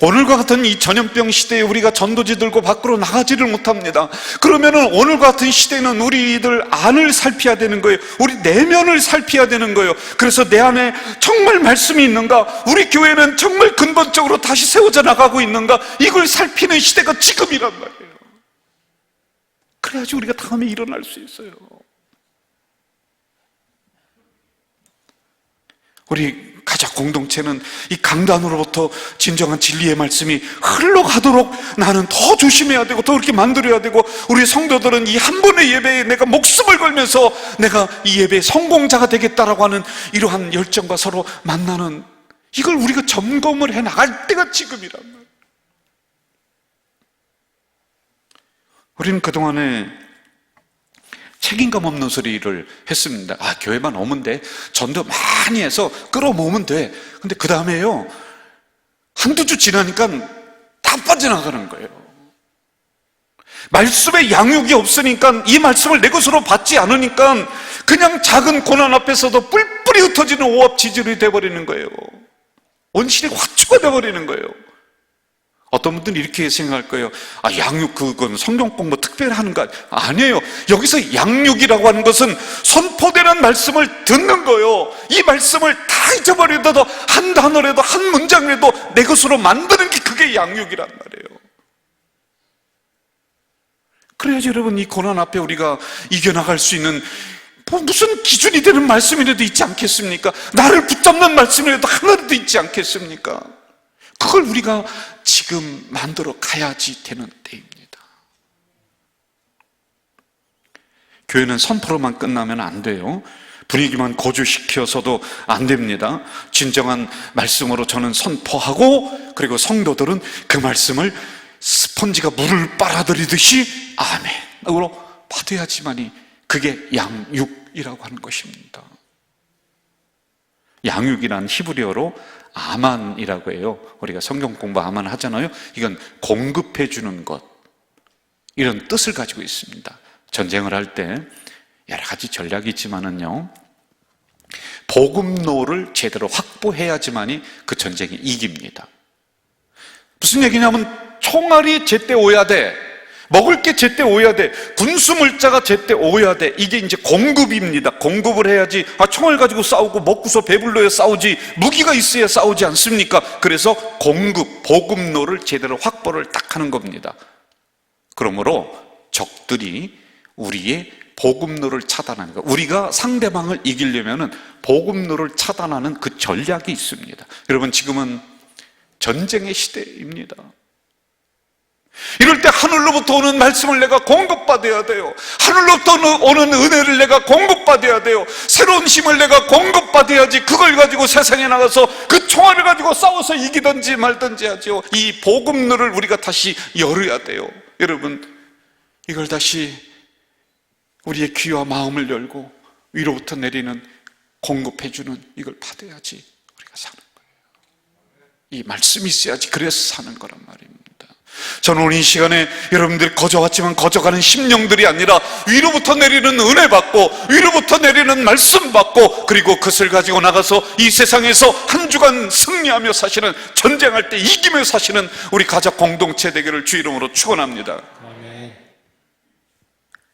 오늘과 같은 이 전염병 시대에 우리가 전도지 들고 밖으로 나가지를 못합니다. 그러면은 오늘과 같은 시대는 우리들 안을 살펴야 되는 거예요. 우리 내면을 살펴야 되는 거예요. 그래서 내 안에 정말 말씀이 있는가? 우리 교회는 정말 근본적으로 다시 세워져 나가고 있는가? 이걸 살피는 시대가 지금이란 말이에요. 그래야지 우리가 다음에 일어날 수 있어요. 우리 가족 공동체는 이 강단으로부터 진정한 진리의 말씀이 흘러가도록 나는 더 조심해야 되고 더 그렇게 만들어야 되고, 우리 성도들은 이 한 번의 예배에 내가 목숨을 걸면서 내가 이 예배의 성공자가 되겠다라고 하는 이러한 열정과 서로 만나는, 이걸 우리가 점검을 해 나갈 때가 지금이란 말이에요. 우리는 그동안에 책임감 없는 소리를 했습니다. 교회만 오면 돼, 전도 많이 해서 끌어모으면 돼. 근데 그 다음에요, 한두 주 지나니까 다 빠져나가는 거예요. 말씀에 양육이 없으니까, 이 말씀을 내 것으로 받지 않으니까 그냥 작은 고난 앞에서도 뿔뿔이 흩어지는 오합지졸이 돼버리는 거예요. 원신이 화초가 돼버리는 거예요. 어떤 분들은 이렇게 생각할 거예요. 양육, 그건 성경 공부 특별히 하는 거 아니에요. 여기서 양육이라고 하는 것은 선포되는 말씀을 듣는 거예요. 이 말씀을 다 잊어버리더라도 한 단어라도 한 문장이라도 내 것으로 만드는 게, 그게 양육이란 말이에요. 그래야지 여러분, 이 고난 앞에 우리가 이겨나갈 수 있는 뭐 무슨 기준이 되는 말씀이라도 있지 않겠습니까? 나를 붙잡는 말씀이라도 하나라도 있지 않겠습니까? 그걸 우리가 지금 만들어 가야지 되는 때입니다. 교회는 선포로만 끝나면 안 돼요. 분위기만 고조시켜서도 안 됩니다. 진정한 말씀으로 저는 선포하고, 그리고 성도들은 그 말씀을 스펀지가 물을 빨아들이듯이 아멘으로 받아야지만이 그게 양육이라고 하는 것입니다. 양육이란 히브리어로 아만이라고 해요. 우리가 성경 공부 아만 하잖아요. 이건 공급해 주는 것, 이런 뜻을 가지고 있습니다. 전쟁을 할 때 여러 가지 전략이 있지만은요, 보급로를 제대로 확보해야지만이 그 전쟁이 이깁니다. 무슨 얘기냐면 총알이 제때 오야 돼, 먹을 게 제때 오야 돼, 군수 물자가 제때 오야 돼. 이게 이제 공급입니다. 공급을 해야지, 총알 가지고 싸우고 먹고서 배불러야 싸우지, 무기가 있어야 싸우지 않습니까? 그래서 공급, 보급로를 제대로 확보를 딱 하는 겁니다. 그러므로 적들이 우리의 보급로를 차단하는 것, 우리가 상대방을 이기려면 보급로를 차단하는 그 전략이 있습니다. 여러분, 지금은 전쟁의 시대입니다. 이럴 때 하늘로부터 오는 말씀을 내가 공급받아야 돼요. 하늘로부터 오는 은혜를 내가 공급받아야 돼요. 새로운 힘을 내가 공급받아야지 그걸 가지고 세상에 나가서 그 총알을 가지고 싸워서 이기든지 말든지 하죠. 이 보급로를 우리가 다시 열어야 돼요. 여러분, 이걸 다시 우리의 귀와 마음을 열고 위로부터 내리는 공급해주는 이걸 받아야지 우리가 사는 거예요. 이 말씀이 있어야지 그래서 사는 거란 말입니다. 저는 오늘 이 시간에 여러분들이 거저왔지만 거저가는 심령들이 아니라 위로부터 내리는 은혜 받고, 위로부터 내리는 말씀 받고, 그리고 그것을 가지고 나가서 이 세상에서 한 주간 승리하며 사시는, 전쟁할 때 이기며 사시는 우리 가족 공동체 되기를 주 이름으로 축원합니다.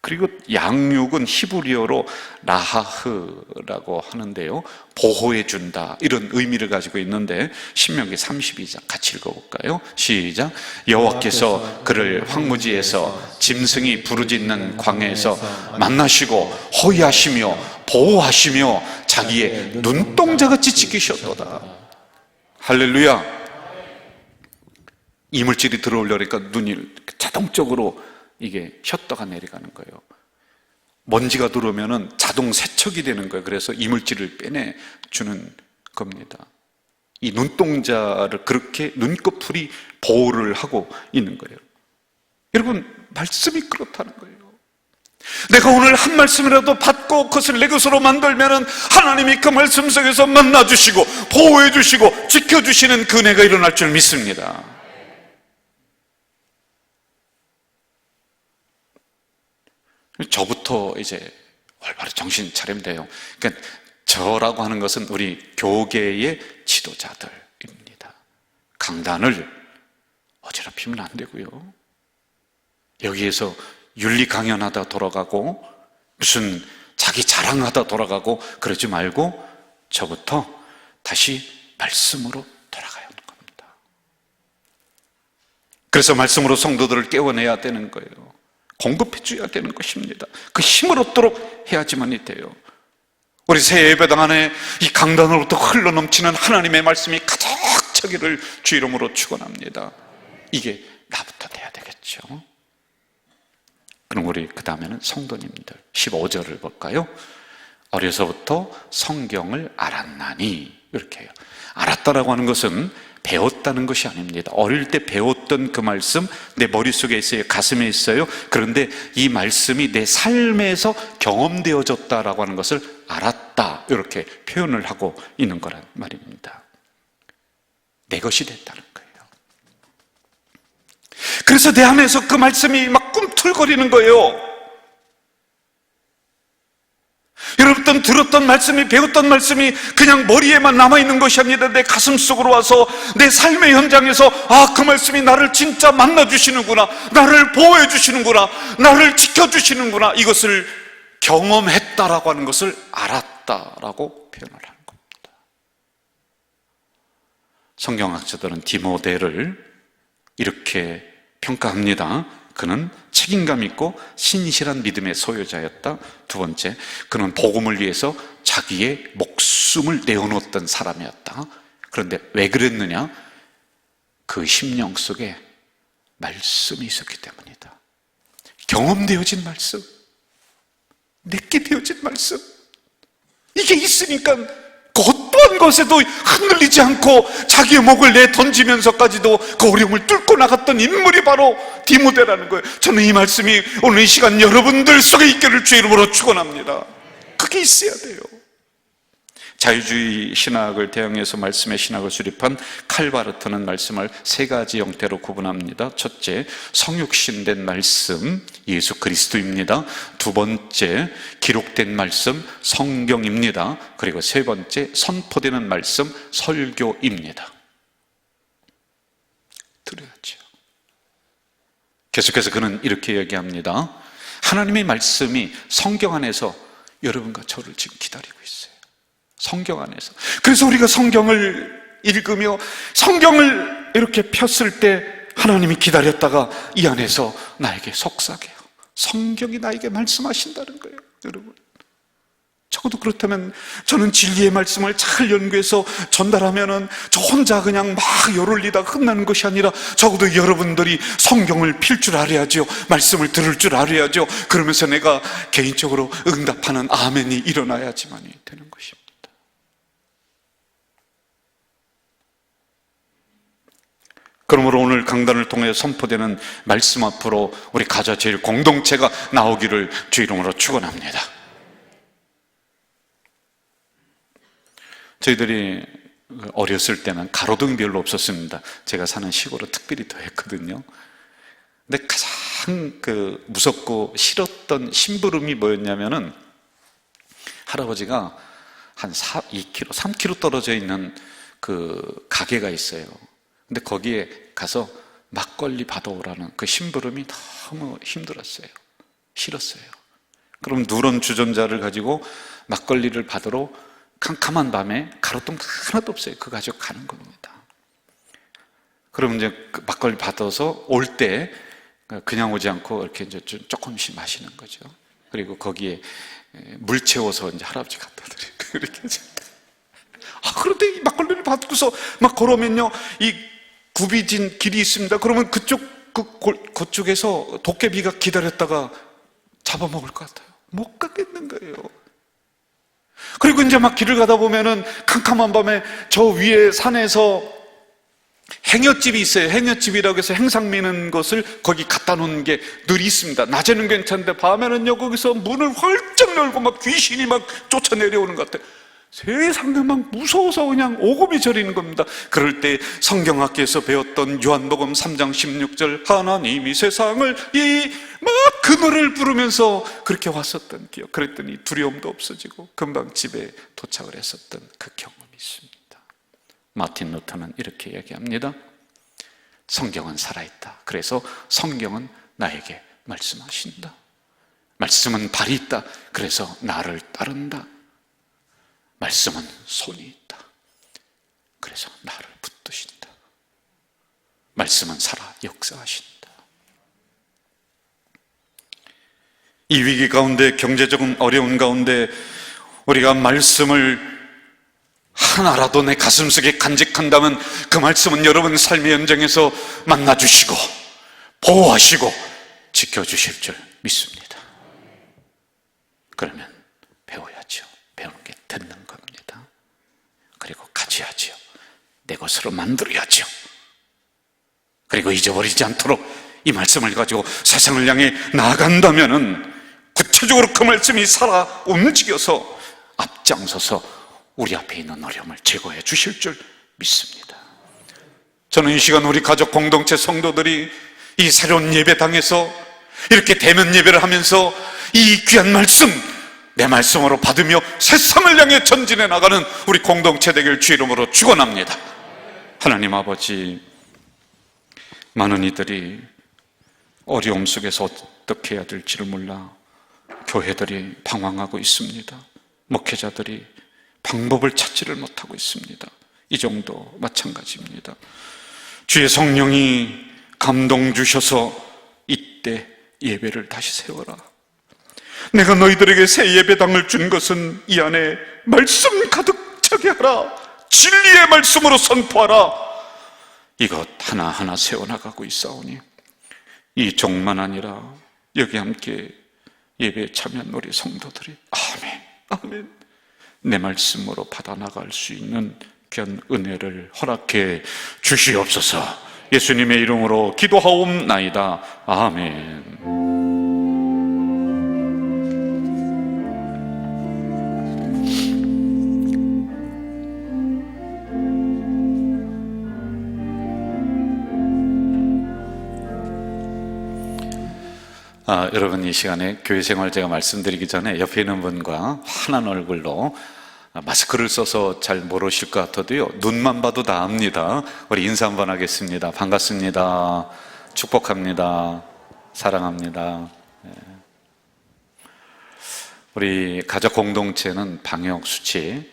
그리고 양육은 히브리어로 라하흐라고 하는데요, 보호해준다, 이런 의미를 가지고 있는데, 신명기 32장 같이 읽어볼까요? 시작. 여호와께서 그를 황무지에서 짐승이 부르짖는 광야에서 만나시고 호위하시며 보호하시며 자기의 눈동자같이 지키셨도다. 할렐루야. 이물질이 들어오려니까 눈이 자동적으로 이게 셔터가 내려가는 거예요. 먼지가 들어오면은 자동 세척이 되는 거예요. 그래서 이물질을 빼내주는 겁니다. 이 눈동자를 그렇게 눈꺼풀이 보호를 하고 있는 거예요. 여러분, 말씀이 그렇다는 거예요. 내가 오늘 한 말씀이라도 받고 그것을 내 것으로 만들면은 하나님이 그 말씀 속에서 만나주시고 보호해주시고 지켜주시는 그 은혜가 일어날 줄 믿습니다. 저부터 이제 올바로 정신 차리면 돼요. 그러니까 저라고 하는 것은 우리 교계의 지도자들입니다. 강단을 어지럽히면 안 되고요. 여기에서 윤리 강연하다 돌아가고 무슨 자기 자랑하다 돌아가고 그러지 말고 저부터 다시 말씀으로 돌아가야 하는 겁니다. 그래서 말씀으로 성도들을 깨워내야 되는 거예요. 공급해 줘야 되는 것입니다. 그 힘을 얻도록 해야지만이 돼요. 우리 새 예배당 안에 이 강단으로부터 흘러넘치는 하나님의 말씀이 가득 차기를 주 이름으로 축원합니다. 이게 나부터 돼야 되겠죠. 그럼 우리 그 다음에는 성도님들 15절을 볼까요? 어려서부터 성경을 알았나니, 이렇게 해요. 알았다라고 하는 것은 배웠다는 것이 아닙니다. 어릴 때 배웠던 그 말씀 내 머릿속에 있어요. 가슴에 있어요. 그런데 이 말씀이 내 삶에서 경험되어졌다라고 하는 것을 알았다, 이렇게 표현을 하고 있는 거란 말입니다. 내 것이 됐다는 거예요. 그래서 내 안에서 그 말씀이 막 꿈틀거리는 거예요. 여러분 들었던 말씀이, 배웠던 말씀이 그냥 머리에만 남아있는 것이 아니라 내 가슴 속으로 와서 내 삶의 현장에서 그 말씀이 나를 진짜 만나주시는구나, 나를 보호해주시는구나, 나를 지켜주시는구나, 이것을 경험했다라고 하는 것을 알았다라고 표현을 하는 겁니다. 성경학자들은 디모데를 이렇게 평가합니다. 그는 책임감 있고 신실한 믿음의 소유자였다. 두 번째, 그는 복음을 위해서 자기의 목숨을 내어놓았던 사람이었다. 그런데 왜 그랬느냐? 그 심령 속에 말씀이 있었기 때문이다. 경험되어진 말씀, 내게 되어진 말씀, 이게 있으니까 그 어떠한 것에도 흔들리지 않고 자기의 목을 내던지면서까지도 그 어려움을 뚫고 나갔던 인물이 바로 디모데라는 거예요. 저는 이 말씀이 오늘 이 시간 여러분들 속에 있기를 주의 이름으로 축원합니다. 그게 있어야 돼요. 자유주의 신학을 대항해서 말씀의 신학을 수립한 칼바르트는 말씀을 세 가지 형태로 구분합니다. 첫째, 성육신된 말씀, 예수 그리스도입니다. 두 번째, 기록된 말씀, 성경입니다. 그리고 세 번째, 선포되는 말씀, 설교입니다. 들어야죠. 계속해서 그는 이렇게 얘기합니다. 하나님의 말씀이 성경 안에서 여러분과 저를 지금 기다리고 있어요. 성경 안에서. 그래서 우리가 성경을 읽으며 성경을 이렇게 폈을 때 하나님이 기다렸다가 이 안에서 나에게 속삭여요. 성경이 나에게 말씀하신다는 거예요. 여러분, 적어도 그렇다면 저는 진리의 말씀을 잘 연구해서 전달하면은 저 혼자 그냥 막 열올리다가 끝나는 것이 아니라 적어도 여러분들이 성경을 필 줄 알아야죠. 말씀을 들을 줄 알아야죠. 그러면서 내가 개인적으로 응답하는 아멘이 일어나야지만이 되는 것입니다. 그러므로 오늘 강단을 통해 선포되는 말씀 앞으로 우리 가자 제일 공동체가 나오기를 주 이름으로 축원합니다. 저희들이 어렸을 때는 가로등이 별로 없었습니다. 제가 사는 시골은 특별히 더했거든요. 근데 가장 무섭고 싫었던 심부름이 뭐였냐면은 할아버지가 한 2km, 3km 떨어져 있는 그 가게가 있어요. 근데 거기에 가서 막걸리 받아오라는 그 심부름이 너무 힘들었어요. 싫었어요. 그럼 누런 주전자를 가지고 막걸리를 받으러 캄캄한 밤에 가로등 하나도 없어요. 그거 가지고 가는 겁니다. 그럼 이제 그 막걸리 받아서 올 때 그냥 오지 않고 이렇게 이제 조금씩 마시는 거죠. 그리고 거기에 물 채워서 이제 할아버지 갖다 드리고 이렇게. 그런데 이 막걸리를 받고서 막 걸어오면요, 이 굽이진 길이 있습니다. 그러면 그쪽에서 도깨비가 기다렸다가 잡아먹을 것 같아요. 못 가겠는 거예요. 그리고 이제 막 길을 가다 보면은 캄캄한 밤에 저 위에 산에서 행여집이 있어요. 행여집이라고 해서 행상 미는 것을 거기 갖다 놓은 게 늘 있습니다. 낮에는 괜찮은데 밤에는요, 거기서 문을 활짝 열고 막 귀신이 막 쫓아 내려오는 것 같아요. 세상에 막 무서워서 그냥 오금이 저리는 겁니다. 그럴 때 성경학교에서 배웠던 요한복음 3장 16절 하나님이 세상을 막 그 노래를 부르면서 그렇게 왔었던 기억. 그랬더니 두려움도 없어지고 금방 집에 도착을 했었던 그 경험이 있습니다. 마틴 루터는 이렇게 얘기합니다. 성경은 살아있다. 그래서 성경은 나에게 말씀하신다. 말씀은 발이 있다. 그래서 나를 따른다. 말씀은 손이 있다. 그래서 나를 붙드신다. 말씀은 살아 역사하신다. 이 위기 가운데, 경제적인 어려운 가운데 우리가 말씀을 하나라도 내 가슴속에 간직한다면 그 말씀은 여러분 삶의 현장에서 만나주시고 보호하시고 지켜주실 줄 믿습니다. 그러면 배워야죠. 배우는 게 듣는 겁니다. 그리고 가져야죠. 내 것으로 만들어야죠. 그리고 잊어버리지 않도록 이 말씀을 가지고 세상을 향해 나아간다면은 구체적으로 그 말씀이 살아 움직여서 앞장서서 우리 앞에 있는 어려움을 제거해 주실 줄 믿습니다. 저는 이 시간 우리 가족 공동체 성도들이 이 새로운 예배당에서 이렇게 대면 예배를 하면서 이 귀한 말씀, 내 말씀으로 받으며 세상을 향해 전진해 나가는 우리 공동체 되길 주 이름으로 축원합니다. 하나님 아버지, 많은 이들이 어려움 속에서 어떻게 해야 될지를 몰라 교회들이 방황하고 있습니다. 목회자들이 방법을 찾지를 못하고 있습니다. 이 정도 마찬가지입니다. 주의 성령이 감동 주셔서 이 때 예배를 다시 세워라. 내가 너희들에게 새 예배당을 준 것은 이 안에 말씀 가득 차게 하라. 진리의 말씀으로 선포하라. 이것 하나하나 세워나가고 있사오니 이 종만 아니라 여기 함께 예배에 참여한 우리 성도들이 아멘, 아멘, 내 말씀으로 받아나갈 수 있는 귀한 은혜를 허락해 주시옵소서. 예수님의 이름으로 기도하옵나이다. 아멘. 여러분, 이 시간에 교회 생활 제가 말씀드리기 전에 옆에 있는 분과 환한 얼굴로 마스크를 써서 잘 모르실 것 같아도요, 눈만 봐도 다 압니다. 우리 인사 한번 하겠습니다. 반갑습니다. 축복합니다. 사랑합니다. 우리 가족 공동체는 방역 수치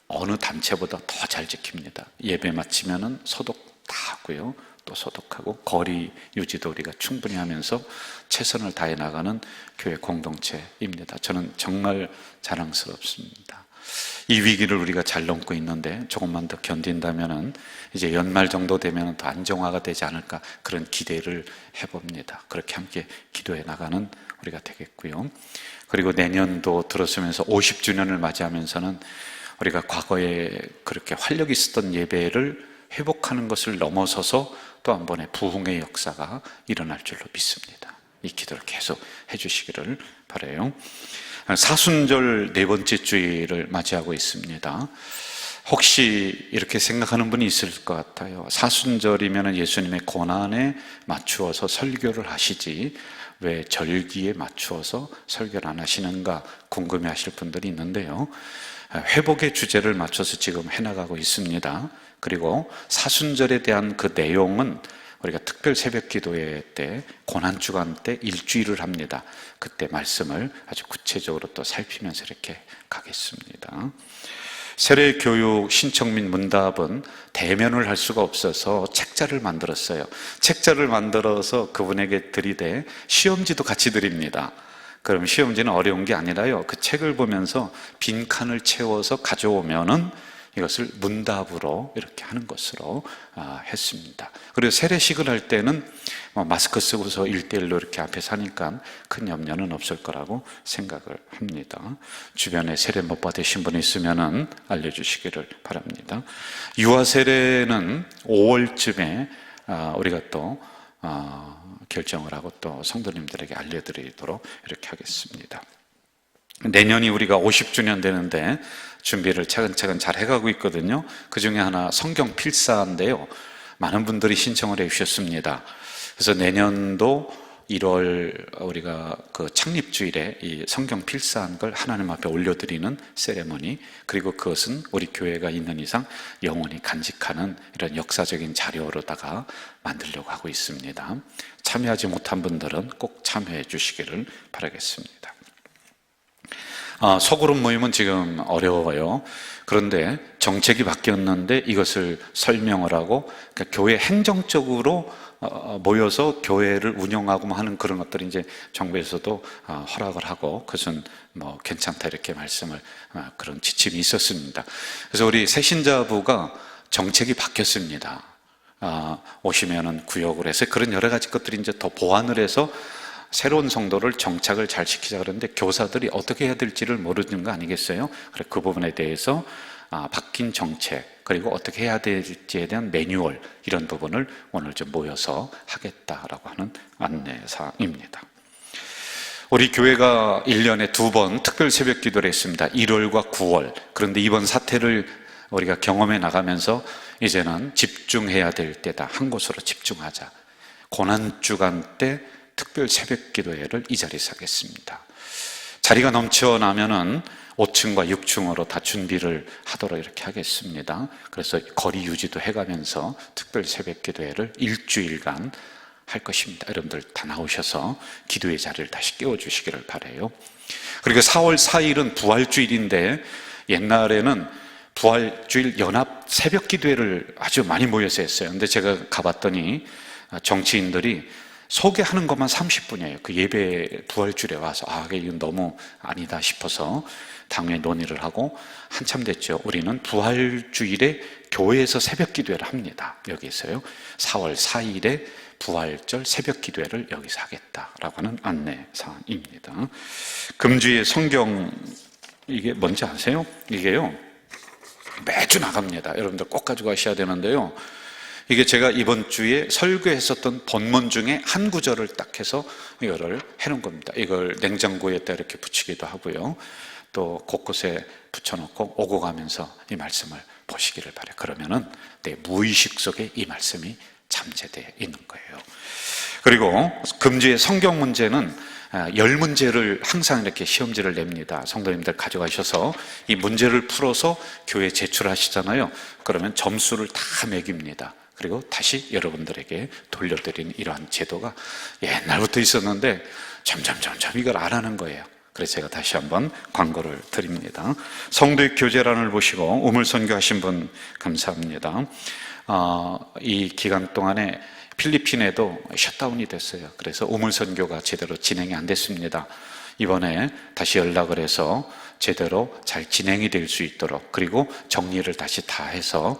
어느 단체보다 더 잘 지킵니다. 예배 마치면은 소독 다 하고요, 또 소독하고 거리 유지도 우리가 충분히 하면서 최선을 다해 나가는 교회 공동체입니다. 저는 정말 자랑스럽습니다. 이 위기를 우리가 잘 넘고 있는데 조금만 더 견딘다면은 이제 연말 정도 되면 더 안정화가 되지 않을까, 그런 기대를 해봅니다. 그렇게 함께 기도해 나가는 우리가 되겠고요. 그리고 내년도 들어서면서 50주년을 맞이하면서는 우리가 과거에 그렇게 활력 있었던 예배를 회복하는 것을 넘어서서 또 한 번의 부흥의 역사가 일어날 줄로 믿습니다. 이 기도를 계속 해주시기를 바라요. 사순절 네 번째 주일을 맞이하고 있습니다. 혹시 이렇게 생각하는 분이 있을 것 같아요. 사순절이면 예수님의 고난에 맞추어서 설교를 하시지 왜 절기에 맞추어서 설교를 안 하시는가 궁금해 하실 분들이 있는데요, 회복의 주제를 맞춰서 지금 해나가고 있습니다. 그리고 사순절에 대한 그 내용은 우리가 특별 새벽 기도회 때 고난주간 때 일주일을 합니다. 그때 말씀을 아주 구체적으로 또 살피면서 이렇게 가겠습니다. 세례 교육 신청 및 문답은 대면을 할 수가 없어서 책자를 만들었어요. 책자를 만들어서 그분에게 드리되 시험지도 같이 드립니다. 그럼 시험지는 어려운 게 아니라요, 그 책을 보면서 빈칸을 채워서 가져오면은 이것을 문답으로 이렇게 하는 것으로 했습니다. 그리고 세례식을 할 때는 마스크 쓰고서 1:1로 이렇게 앞에서 하니까 큰 염려는 없을 거라고 생각을 합니다. 주변에 세례 못 받으신 분 있으면 알려주시기를 바랍니다. 유아 세례는 5월쯤에 우리가 또 결정을 하고 또 성도님들에게 알려드리도록 이렇게 하겠습니다. 내년이 우리가 50주년 되는데 준비를 차근차근 잘 해가고 있거든요. 그 중에 하나 성경 필사인데요, 많은 분들이 신청을 해 주셨습니다. 그래서 내년도 1월 우리가 그 창립주일에 이 성경 필사한 걸 하나님 앞에 올려드리는 세레머니, 그리고 그것은 우리 교회가 있는 이상 영원히 간직하는 이런 역사적인 자료로다가 만들려고 하고 있습니다. 참여하지 못한 분들은 꼭 참여해 주시기를 바라겠습니다. 소그룹 모임은 지금 어려워요. 그런데 정책이 바뀌었는데 이것을 설명을 하고, 그러니까 교회 행정적으로 모여서 교회를 운영하고 하는 그런 것들이 이제 정부에서도 허락을 하고, 그것은 뭐 괜찮다 이렇게 말씀을 그런 지침이 있었습니다. 그래서 우리 새신자부가 정책이 바뀌었습니다. 오시면은 구역을 해서 그런 여러 가지 것들이 이제 더 보완을 해서 새로운 성도를 정착을 잘 시키자 그러는데 교사들이 어떻게 해야 될지를 모르는 거 아니겠어요? 그래서 그 부분에 대해서 바뀐 정책, 그리고 어떻게 해야 될지에 대한 매뉴얼, 이런 부분을 오늘 좀 모여서 하겠다라고 하는 안내사항입니다. 우리 교회가 1년에 2번 특별 새벽 기도를 했습니다. 1월과 9월. 그런데 이번 사태를 우리가 경험해 나가면서 이제는 집중해야 될 때다, 한 곳으로 집중하자. 고난주간 때 특별 새벽 기도회를 이 자리에서 하겠습니다. 자리가 넘쳐나면은 5층과 6층으로 다 준비를 하도록 이렇게 하겠습니다. 그래서 거리 유지도 해가면서 특별 새벽 기도회를 일주일간 할 것입니다. 여러분들 다 나오셔서 기도의 자리를 다시 깨워주시기를 바라요. 그리고 4월 4일은 부활주일인데, 옛날에는 부활주일 연합 새벽 기도회를 아주 많이 모여서 했어요. 근데 제가 가봤더니 정치인들이 소개하는 것만 30분이에요. 그 예배 부활주일에 와서 이건 너무 아니다 싶어서 당연히 논의를 하고 한참 됐죠. 우리는 부활주일에 교회에서 새벽 기도회를 합니다. 여기서요. 4월 4일에 부활절 새벽 기도회를 여기서 하겠다라고 하는 안내 사항입니다. 금주의 성경, 이게 뭔지 아세요? 이게요, 매주 나갑니다. 여러분들 꼭 가지고 가셔야 되는데요. 이게 제가 이번 주에 설교했었던 본문 중에 한 구절을 딱 해서 이거를 해놓은 겁니다. 이걸 냉장고에다 이렇게 붙이기도 하고요. 또 곳곳에 붙여놓고 오고 가면서 이 말씀을 보시기를 바라요. 그러면은 내 무의식 속에 이 말씀이 잠재되어 있는 거예요. 그리고 금주의 성경 문제는 10문제를 항상 이렇게 시험지를 냅니다. 성도님들 가져가셔서 이 문제를 풀어서 교회에 제출하시잖아요. 그러면 점수를 다 매깁니다. 그리고 다시 여러분들에게 돌려드리는 이러한 제도가 옛날부터 있었는데 점점 이걸 안 하는 거예요. 그래서 제가 다시 한번 광고를 드립니다. 성도의 교제란을 보시고 우물선교 하신 분 감사합니다. 이 기간 동안에 필리핀에도 셧다운이 됐어요. 그래서 우물선교가 제대로 진행이 안 됐습니다. 이번에 다시 연락을 해서 제대로 잘 진행이 될 수 있도록, 그리고 정리를 다시 다 해서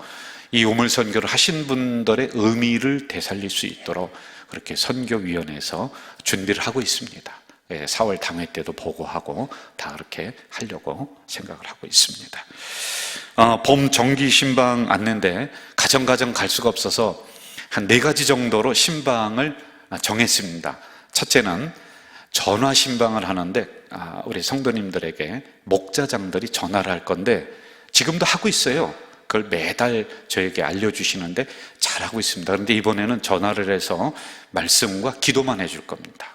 이 우물선교를 하신 분들의 의미를 되살릴 수 있도록 그렇게 선교위원회에서 준비를 하고 있습니다. 4월 당회 때도 보고하고 다 그렇게 하려고 생각을 하고 있습니다. 봄 정기 신방 안내인데 가정 갈 수가 없어서 한 4가지 정도로 신방을 정했습니다. 첫째는 전화 신방을 하는데 우리 성도님들에게 목자장들이 전화를 할 건데 지금도 하고 있어요. 그걸 매달 저에게 알려주시는데 잘하고 있습니다. 그런데 이번에는 전화를 해서 말씀과 기도만 해줄 겁니다.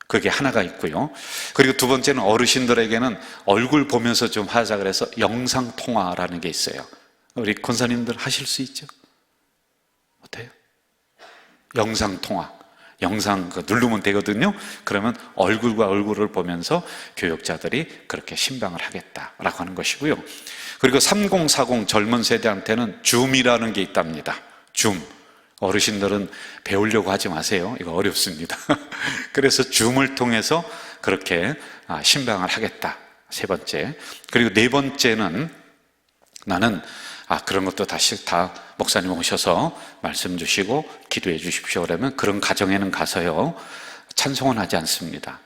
그게 하나가 있고요. 그리고 두 번째는 어르신들에게는 얼굴 보면서 좀 하자 그래서 영상통화라는 게 있어요. 우리 권사님들 하실 수 있죠? 어때요? 영상통화. 영상 누르면 되거든요. 그러면 얼굴과 얼굴을 보면서 교역자들이 그렇게 신방을 하겠다라고 하는 것이고요. 그리고 3040 젊은 세대한테는 줌이라는 게 있답니다. 줌. 어르신들은 배우려고 하지 마세요. 이거 어렵습니다. 그래서 줌을 통해서 그렇게 신방을 하겠다. 3번째. 그리고 4번째는 나는 그런 것도 다시 다 목사님 오셔서 말씀 주시고 기도해 주십시오. 그러면 그런 가정에는 가서요, 찬송은 하지 않습니다.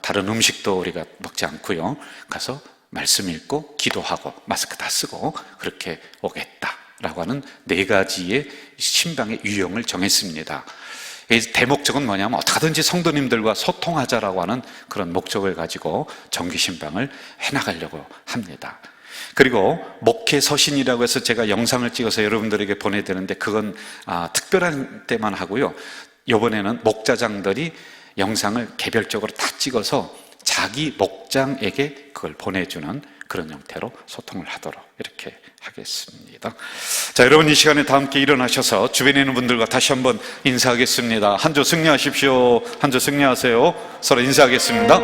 다른 음식도 우리가 먹지 않고요, 가서 말씀 읽고 기도하고 마스크 다 쓰고 그렇게 오겠다라고 하는 4가지의 신방의 유형을 정했습니다. 대목적은 뭐냐면 어떻게든지 성도님들과 소통하자라고 하는 그런 목적을 가지고 정기 신방을 해나가려고 합니다. 그리고 목회 서신이라고 해서 제가 영상을 찍어서 여러분들에게 보내드리는데 그건 특별한 때만 하고요. 이번에는 목자장들이 영상을 개별적으로 다 찍어서 자기 목장에게 그걸 보내주는 그런 형태로 소통을 하도록 이렇게 하겠습니다. 자, 여러분 이 시간에 다 함께 일어나셔서 주변에 있는 분들과 다시 한번 인사하겠습니다. 한 주 승리하십시오. 한 주 승리하세요. 서로 인사하겠습니다.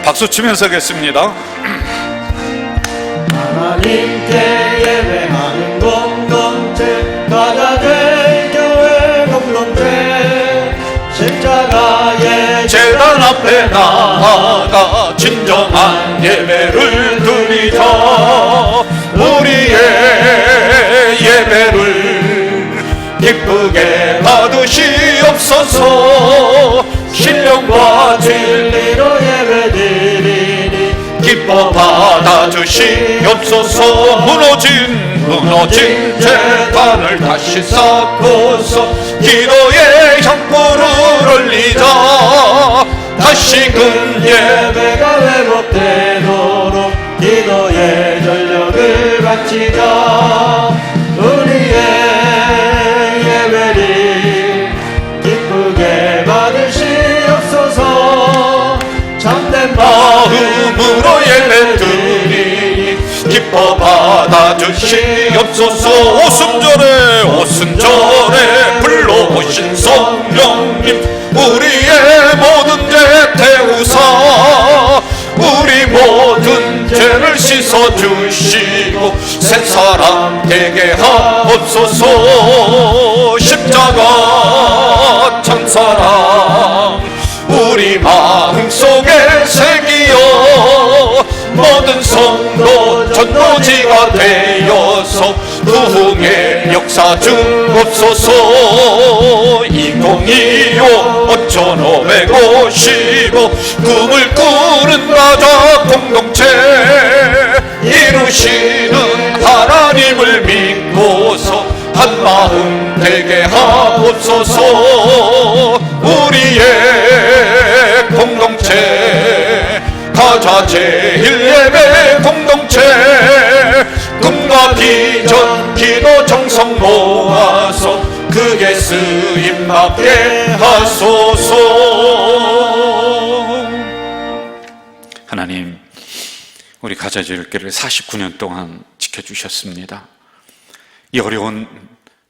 박수 치면서 하겠습니다. 하나님께 예배하는 공동체, 가자될 교회 공동체, 십자가의 재단 앞에 나아가 진정한 예배를 드리자. 우리의 예배를 기쁘게 받으시옵소서. 신령과 진리로 예배드리니 기뻐 받아주시옵소서. 무너진 재단을 다시 쌓고서 기도의 향불을 올리자. 다시금 예배가 회복되도록 기도의 전력을 바치자. 우리의 예배를 기쁘게 받으시옵소서. 참된 마음으로 예배드리니 기뻐 받아주시옵소서. 오순절에 불러오신 성령님, 우리의 모든 죄 태우사 우리 모든 죄를 씻어주시고 새 사람 되게 하옵소서. 십자가 천사랑 우리 마음속에 새기어 모든 성도 전도지가 되어서 부흥의 역사 주옵소서. 2025 5555 꿈을 꾸는 가자 공동체 이루시는 하나님을 믿고서 한마음 되게 하옵소서. 우리의 공동체 가자 제1예배 공동체 꿈과 비전 기도 정성 모아서 그게 쓰임받게 하소서. 하나님, 우리 가자제일교회를 49년 동안 지켜주셨습니다. 이 어려운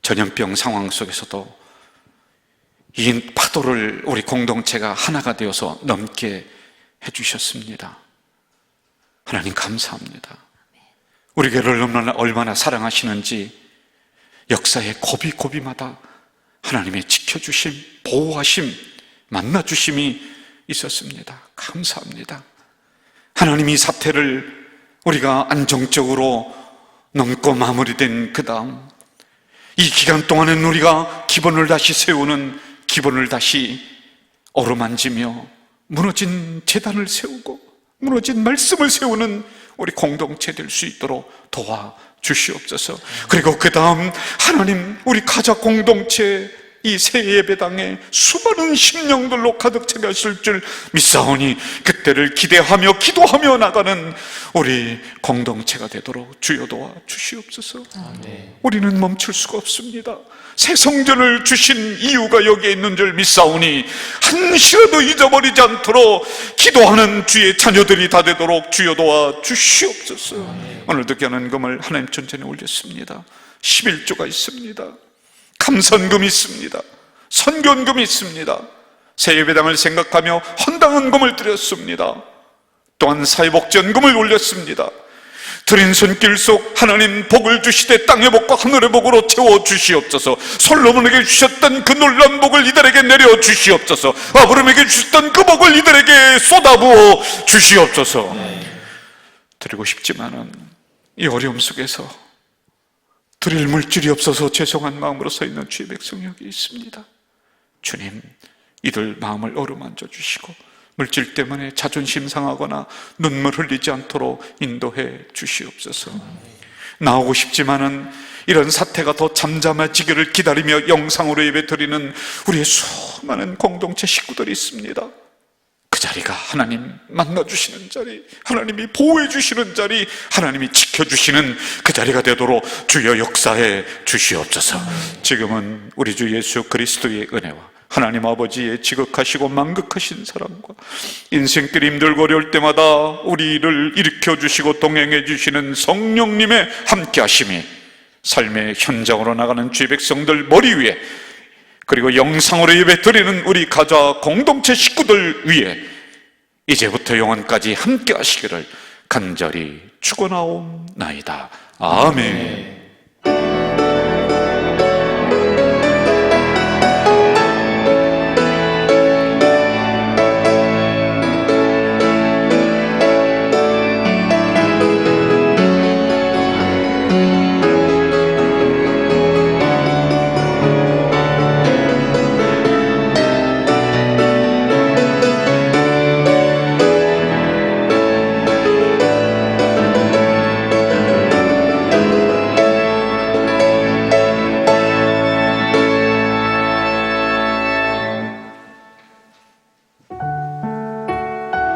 전염병 상황 속에서도 이 파도를 우리 공동체가 하나가 되어서 넘게 해주셨습니다. 하나님 감사합니다. 우리 교회를 얼마나 사랑하시는지 역사의 고비고비마다 하나님의 지켜주심, 보호하심, 만나주심이 있었습니다. 감사합니다. 하나님, 이 사태를 우리가 안정적으로 넘고 마무리된 그 다음 이 기간 동안은 우리가 기본을 다시 세우는, 기본을 다시 어루만지며 무너진 제단을 세우고 무너진 말씀을 세우는 우리 공동체 될 수 있도록 도와주시옵소서. 그리고 그 다음 하나님, 우리 가자 공동체 이 새 예배당에 수많은 심령들로 가득 차겠을 줄 믿사오니 그때를 기대하며 기도하며 나가는 우리 공동체가 되도록 주여 도와 주시옵소서. 우리는 멈출 수가 없습니다. 새 성전을 주신 이유가 여기에 있는 줄 믿사오니 한시라도 잊어버리지 않도록 기도하는 주의 자녀들이 다 되도록 주여 도와 주시옵소서. 오늘도 귀한 금을 하나님 전전에 올렸습니다. 11조가 있습니다. 감선금 있습니다. 선견금 있습니다. 새 예배당을 생각하며 헌당한 금을 드렸습니다. 또한 사회복지연금을 올렸습니다. 드린 손길 속 하나님 복을 주시되 땅의 복과 하늘의 복으로 채워주시옵소서. 솔로몬에게 주셨던 그 놀라운 복을 이들에게 내려주시옵소서. 아브라함에게 주셨던 그 복을 이들에게 쏟아부어 주시옵소서. 드리고 싶지만은 이 어려움 속에서 드릴 물질이 없어서 죄송한 마음으로 서 있는 주의 백성 여기 있습니다. 주님, 이들 마음을 어루만져 주시고 물질 때문에 자존심 상하거나 눈물 흘리지 않도록 인도해 주시옵소서. 나오고 싶지만은 이런 사태가 더 잠잠해지기를 기다리며 영상으로 예배드리는 우리의 수많은 공동체 식구들이 있습니다. 그 자리가 하나님 만나주시는 자리, 하나님이 보호해주시는 자리, 하나님이 지켜주시는 그 자리가 되도록 주여 역사해 주시옵소서. 지금은 우리 주 예수 그리스도의 은혜와 하나님 아버지의 지극하시고 만극하신 사랑과 인생길 힘들고 어려울 때마다 우리를 일으켜주시고 동행해주시는 성령님의 함께하심이 삶의 현장으로 나가는 주의 백성들 머리 위에, 그리고 영상으로 예배드리는 우리 가자 공동체 식구들 위에 이제부터 영원까지 함께 하시기를 간절히 축원하옵나이다. 아멘.